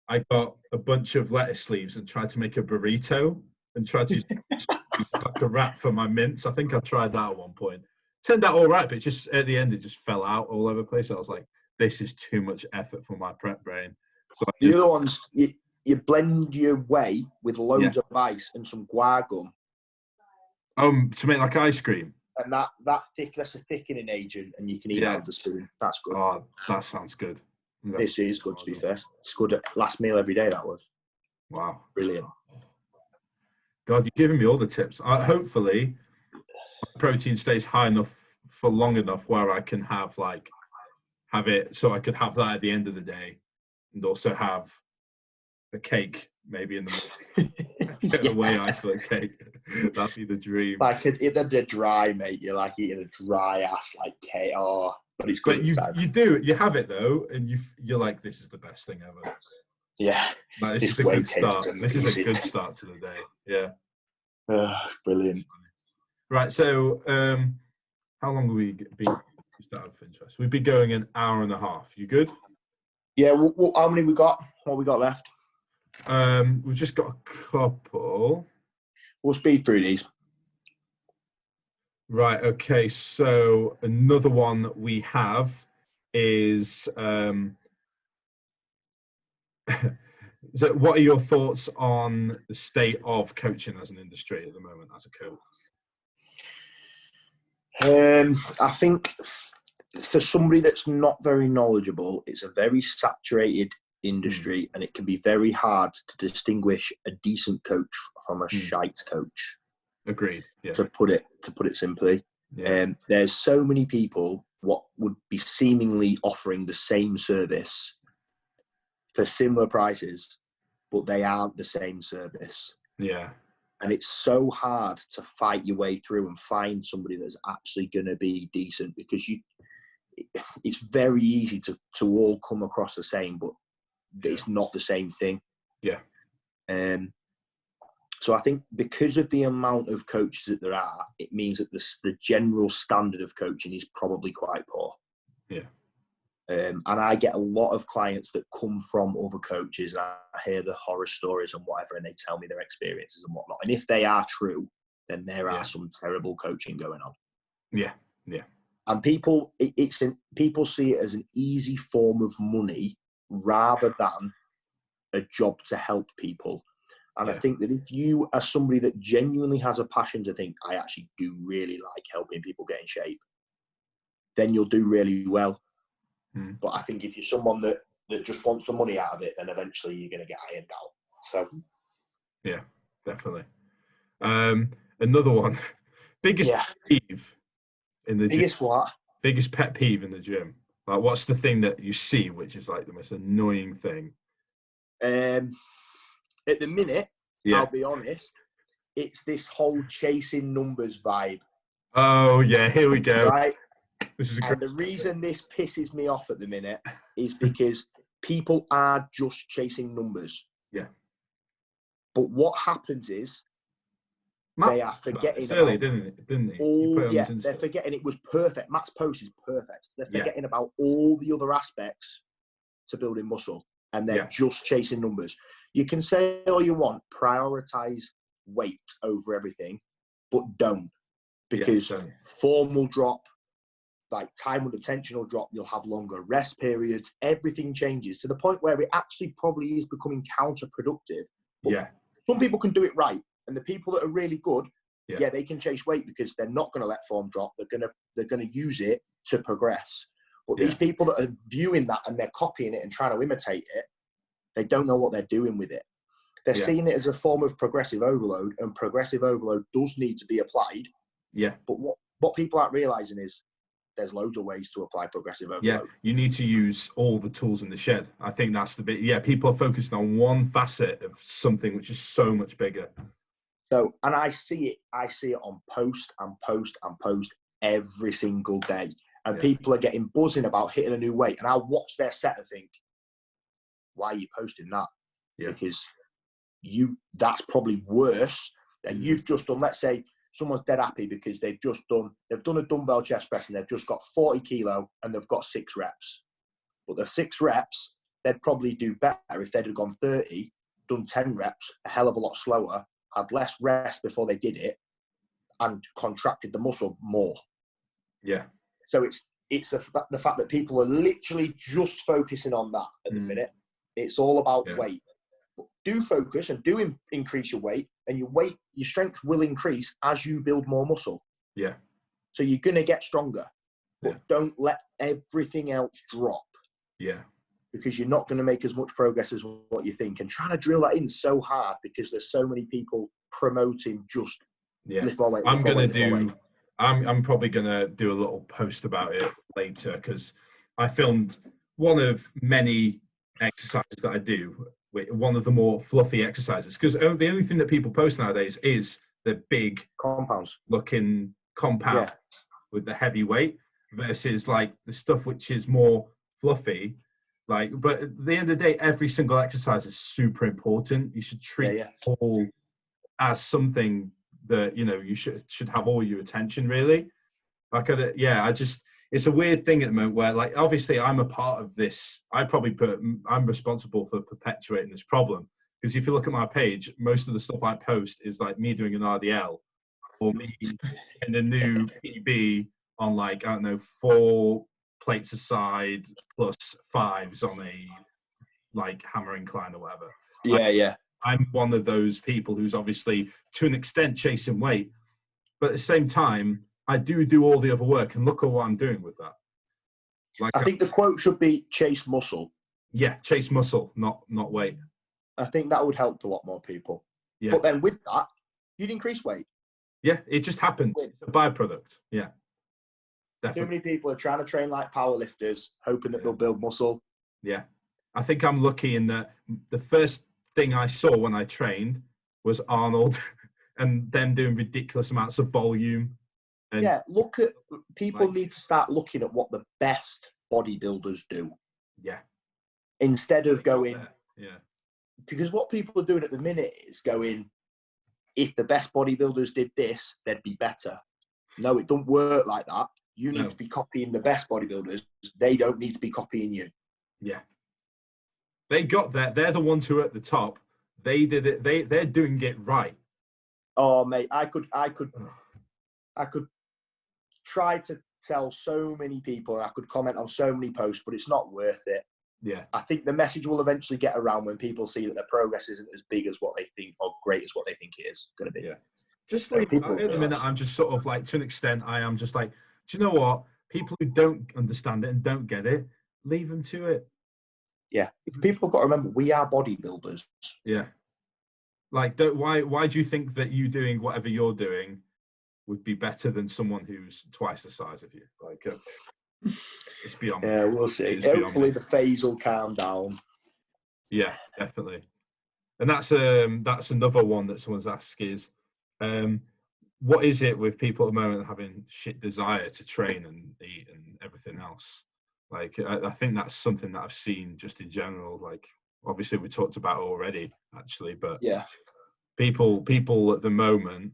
I got a bunch of lettuce leaves and tried to make a burrito and tried to use like a wrap for my mince. I think I tried that at one point. Turned out all right, but just at the end it just fell out all over the place. I was like, this is too much effort for my prep brain. So the other ones, you blend your whey with loads of ice and some guar gum. To make like ice cream. And that's a thickening agent, and you can eat that with a spoon. That's good. Oh, that sounds good. This is good, to be fair. It's good at last meal every day, that was. Wow. Brilliant. God, you're giving me all the tips. Hopefully, my protein stays high enough for long enough where I can have it, so I could have that at the end of the day, and also have a cake maybe in the whey isolate cake. That'd be the dream. Like the dry, mate. You're like eating a dry ass like cake. Oh, but it's good. But you have it though, and you're like, this is the best thing ever. Yeah. Like, this is a good start. This is a good start to the day. Yeah. Brilliant. Right. So, how long have we been? Just out of interest. We'd be going an hour and a half. You good? Yeah. How many we got? What we got left? We've just got a couple. We'll speed through these. Right. Okay. So another one that we have is. So what are your thoughts on the state of coaching as an industry at the moment, as a coach? I think for somebody that's not very knowledgeable, it's a very saturated industry, and it can be very hard to distinguish a decent coach from a shite coach. Agreed. Yeah. To put it simply, there's so many people what would be seemingly offering the same service for similar prices, but they aren't the same service. Yeah. And it's so hard to fight your way through and find somebody that's actually going to be decent, because it's very easy to all come across the same, but it's not the same thing. Yeah. So I think because of the amount of coaches that there are, it means that the general standard of coaching is probably quite poor. Yeah. And I get a lot of clients that come from other coaches, and I hear the horror stories and whatever, and they tell me their experiences and whatnot. And if they are true, then there are some terrible coaching going on. Yeah, yeah. And people see it as an easy form of money rather than a job to help people. And I think that if you are somebody that genuinely has a passion to think, I actually do really like helping people get in shape, then you'll do really well. But I think if you're someone that just wants the money out of it, then eventually you're going to get ironed out. So, yeah, definitely. Another one, biggest pet peeve in the biggest gym. What? Biggest pet peeve in the gym. Like, what's the thing that you see which is like the most annoying thing? At the minute, I'll be honest, it's this whole chasing numbers vibe. Oh yeah, here we go. Right. This is and the reason this pisses me off at the minute is because people are just chasing numbers. Yeah. But what happens is they are forgetting early, didn't he? They're forgetting it was perfect. Matt's post is perfect. They're forgetting about all the other aspects to building muscle, and they're just chasing numbers. You can say all you want, prioritize weight over everything, but don't, because form will drop. Like time under tension will drop, you'll have longer rest periods, everything changes to the point where it actually probably is becoming counterproductive. But some people can do it right, and the people that are really good, they can chase weight because they're not going to let form drop. They're going to use it to progress. But these people that are viewing that and they're copying it and trying to imitate it, they don't know what they're doing with it. They're seeing it as a form of progressive overload, and progressive overload does need to be applied. Yeah. But what people aren't realizing is there's loads of ways to apply progressive overload. Yeah, you need to use all the tools in the shed. I think that's the bit. Yeah, people are focusing on one facet of something which is so much bigger. So, and I see it on post and post and post every single day. And people are getting buzzing about hitting a new weight. And I watch their set and think, why are you posting that? Yeah. Because that's probably worse than you've just done. Let's say someone's dead happy because they've done a dumbbell chest press and they've just got 40 kilo and they've got 6 reps. But the 6 reps, they'd probably do better if they'd have gone 30, done 10 reps, a hell of a lot slower, had less rest before they did it, and contracted the muscle more. Yeah. So it's the fact that people are literally just focusing on that at the minute. It's all about weight. But do focus and do increase your weight, and your strength will increase as you build more muscle. Yeah. So you're going to get stronger, but don't let everything else drop. Yeah. Because you're not going to make as much progress as what you think. And trying to drill that in so hard because there's so many people promoting just lift more weight. I'm probably going to do a little post about it later, because I filmed one of many exercises that I do, one of the more fluffy exercises, because the only thing that people post nowadays is the big compounds looking compounds with the heavy weight versus like the stuff which is more fluffy. Like, but at the end of the day, every single exercise is super important. You should treat it all as something that, you know, you should have all your attention, really. Like, it's it's a weird thing at the moment where, like, obviously I'm a part of this. I'm responsible for perpetuating this problem. Because if you look at my page, most of the stuff I post is like me doing an RDL or me in a new PB on, like, I don't know, 4 plates aside plus 5s on a, like, hammer incline or whatever. Yeah. I'm one of those people who's obviously to an extent chasing weight, but at the same time, I do all the other work, and look at what I'm doing with that. Like, I think the quote should be chase muscle. Yeah, chase muscle, not weight. I think that would help a lot more people. Yeah. But then with that, you'd increase weight. Yeah, it just happens. It's a byproduct. Yeah. Definitely. Too many people are trying to train like powerlifters, hoping that they'll build muscle. Yeah. I think I'm lucky in that the first thing I saw when I trained was Arnold and them doing ridiculous amounts of volume. And yeah, people need to start looking at what the best bodybuilders do. Yeah. Instead of going, yeah. Because what people are doing at the minute is going, if the best bodybuilders did this, they'd be better. No, it don't work like that. You need to be copying the best bodybuilders. They don't need to be copying you. Yeah. They got there. They're the ones who are at the top. They did it. They're doing it right. Oh, mate, I could try to tell so many people, and I could comment on so many posts, but it's not worth it. Yeah. I think the message will eventually get around when people see that their progress isn't as big as what they think, or great as what they think it is going to be. Yeah. Just like at the minute, I'm just sort of like, to an extent, I am just like, do you know what? People who don't understand it and don't get it, leave them to it. Yeah. People have got to remember, we are bodybuilders. Yeah. Like, why do you think that you doing whatever you're doing would be better than someone who's twice the size of you? Like, it's beyond. Yeah, we'll see. Hopefully the phase will calm down. Yeah, definitely. And that's another one that someone's asked is, what is it with people at the moment having shit desire to train and eat and everything else? Like, I think that's something that I've seen just in general. Like, obviously we talked about it already, actually, but yeah, people at the moment,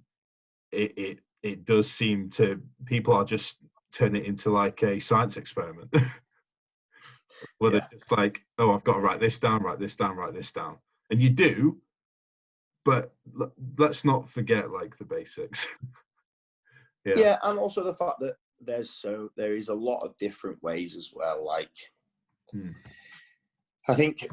it does seem to, people are just turning it into like a science experiment. Where they're just like, oh, I've got to write this down. And you do, but let's not forget, like, the basics. Yeah, and also the fact that there is a lot of different ways as well. Like, I think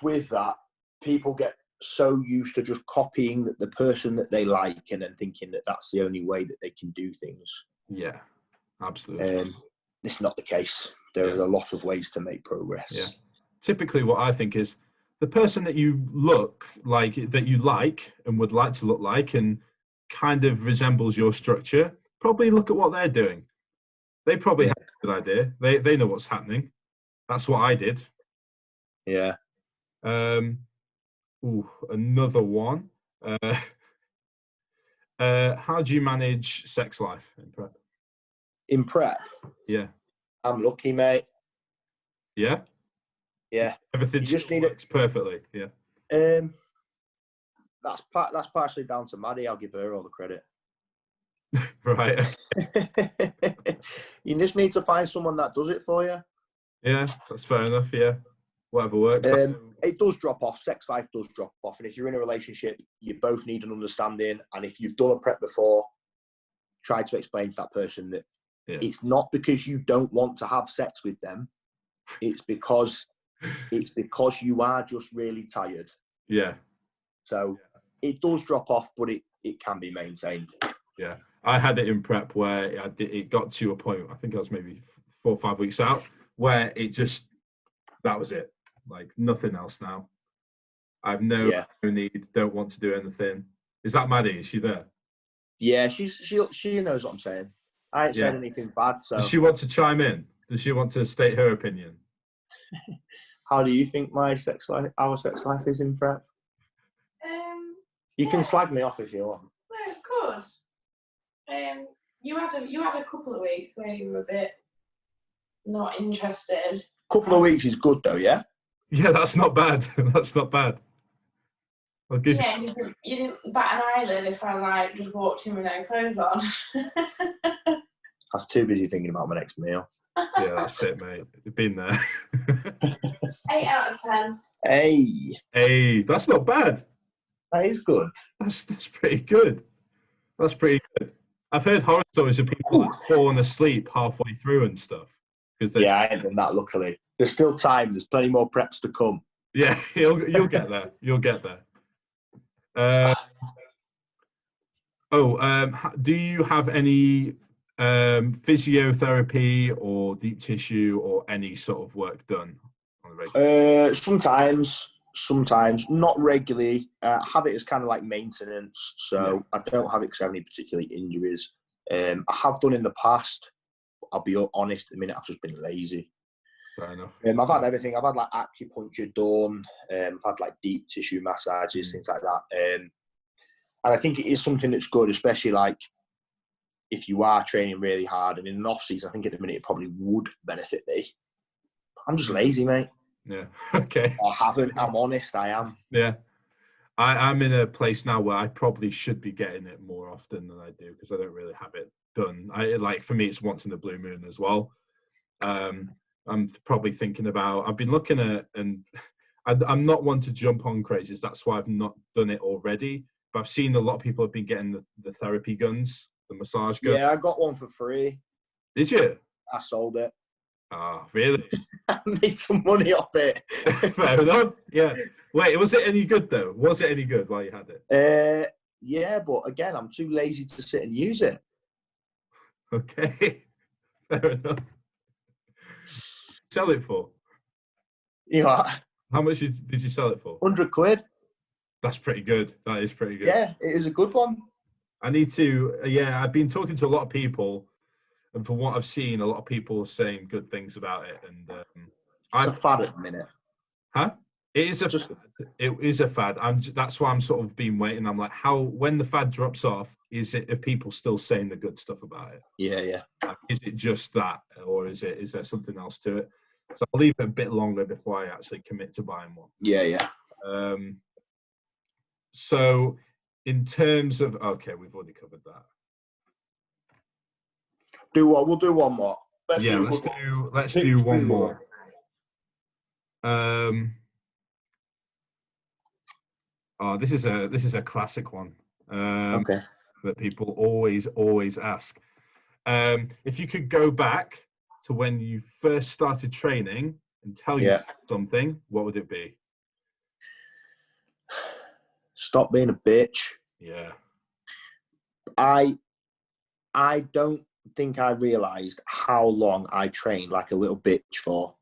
with that, people get so used to just copying the person that they like, and then thinking that that's the only way that they can do things. Yeah, absolutely. It's not the case. There are a lot of ways to make progress. Yeah. Typically, what I think is the person that you like and would like to look like and kind of resembles your structure, probably look at what they're doing. They probably have a good idea. They know what's happening. That's what I did. Yeah. Another one. How do you manage sex life in prep? In prep? Yeah. I'm lucky, mate. Yeah? Yeah. Everything just works perfectly, yeah. That's partially down to Maddie. I'll give her all the credit. Right. You just need to find someone that does it for you. Yeah, that's fair enough, yeah. Whatever works. It does drop off. Sex life does drop off. And if you're in a relationship, you both need an understanding. And if you've done a prep before, try to explain to that person that it's not because you don't want to have sex with them. It's because you are just really tired. Yeah. So it does drop off, but it can be maintained. Yeah. I had it in prep where it got to a point, I think I was maybe 4 or 5 weeks out, where that was it. Like, nothing else now. I have no need, don't want to do anything. Is that Maddie? Is she there? Yeah, she knows what I'm saying. I ain't saying anything bad. So does she want to chime in? Does she want to state her opinion? How do you think our sex life is in prep? You can slag me off if you want. No, it's good. You had a couple of weeks where you were a bit not interested. Couple of weeks is good though, yeah? Yeah, that's not bad. That's not bad. I'll give you didn't bat an eyelid if I just walked in with no clothes on. I was too busy thinking about my next meal. Yeah, that's it, mate. You've been there. 8 out of 10. Hey, that's not bad. That is good. That's pretty good. That's pretty good. I've heard horror stories of people like falling asleep halfway through and stuff. Yeah, I ain't done that, luckily. There's still time. There's plenty more preps to come. Yeah, you'll get there. You'll get there. Do you have any physiotherapy or deep tissue or any sort of work done on the regular? Sometimes, not regularly. I have it as kind of like maintenance, so I don't have it because I have any particular injuries. I have done in the past. I'll be honest, at the minute I've just been lazy. Fair enough. I've had everything. I've had like acupuncture done. I've had like deep tissue massages, things like that. And I think it is something that's good, especially like if you are training really hard and in an off season. I think at the minute it probably would benefit me. I'm just lazy, mate. Yeah. Okay. I haven't. I'm honest. I am. Yeah. I'm in a place now where I probably should be getting it more often than I do because I don't really have it done. For me, it's once in the blue moon as well. I'm probably thinking about. I've been looking at, and I'm not one to jump on crazes. That's why I've not done it already. But I've seen a lot of people have been getting the therapy guns, the massage guns. Yeah, I got one for free. Did you? I sold it. Ah, really? I made some money off it. Fair enough. Yeah. Wait, was it any good though? Was it any good while you had it? Yeah, but again, I'm too lazy to sit and use it. Okay. Fair enough. Sell it for? You know, how much did you sell it for? 100 quid. That's pretty good. That is pretty good. Yeah, it is a good one. I need to. I've been talking to a lot of people, and from what I've seen, a lot of people are saying good things about it. And it's a fad at the minute. Huh? It is fad. It is a fad. That's why I'm sort of been waiting. I'm like, when the fad drops off, are people still saying the good stuff about it? Yeah. Is it just that, or is there something else to it? So I'll leave it a bit longer before I actually commit to buying one. Yeah. So, in terms of we've already covered that. Do what? We'll do one more. Let's do one more. This is a classic one. Okay. That people always ask. If you could go back to when you first started training and tell you something, what would it be? Stop being a bitch. Yeah. I don't think I realised how long I trained like a little bitch for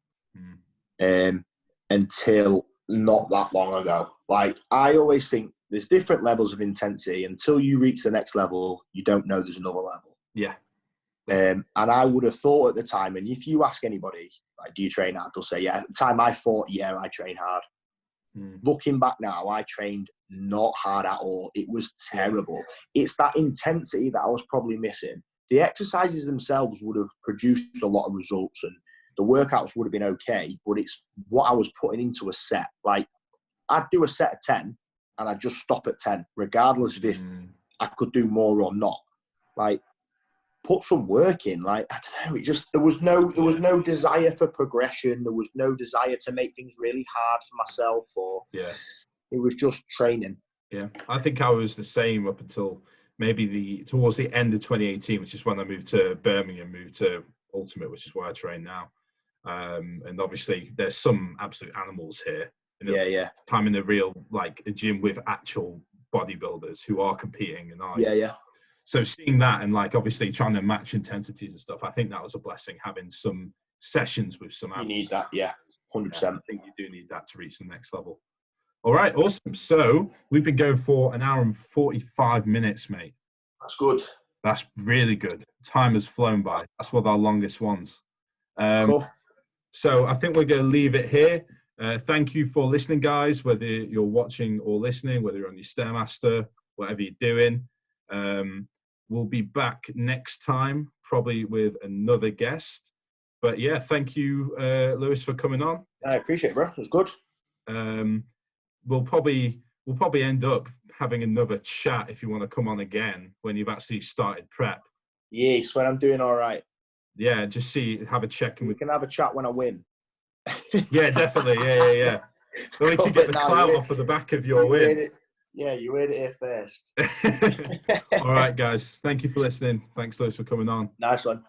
until not that long ago. Like, I always think there's different levels of intensity. Until you reach the next level, you don't know there's another level. Yeah. And I would have thought at the time, and if you ask anybody, like, do you train hard? They'll say, yeah. At the time, I thought, yeah, I train hard. Looking back now, I trained not hard at all. It was terrible. It's that intensity that I was probably missing. The exercises themselves would have produced a lot of results and the workouts would have been okay, but it's what I was putting into a set. Like, I'd do a set of 10 and I'd just stop at 10, regardless of if I could do more or not. Like, put some work in. Like, I don't know, it just, there was no desire for progression. There was no desire to make things really hard for myself, or it was just training. Yeah, I think I was the same up until maybe towards the end of 2018, which is when I moved to Birmingham, moved to Ultimate, which is where I train now. And obviously there's some absolute animals here. Time in the real, like a gym with actual bodybuilders who are competing and are. So seeing that and like obviously trying to match intensities and stuff, I think that was a blessing, having some sessions with some animals. You need that, 100%. I think you do need that to reach the next level. All right, awesome. So we've been going for an hour and 45 minutes, mate. That's good. That's really good. Time has flown by. That's one of our longest ones. Cool. So I think we're going to leave it here. Thank you for listening, guys, whether you're watching or listening, whether you're on your Stairmaster, whatever you're doing. We'll be back next time, probably with another guest. But yeah, thank you, Lewis, for coming on. I appreciate it, bro. It was good. We'll probably end up having another chat if you want to come on again when you've actually started prep. Yes, when I'm doing all right. Yeah, just have a check-in We with. can have a chat when I win. Yeah, definitely. Yeah. Then we can get the clout off of the back of your win. Yeah, you heard it here first. All right, guys. Thank you for listening. Thanks, Lewis, for coming on. Nice one.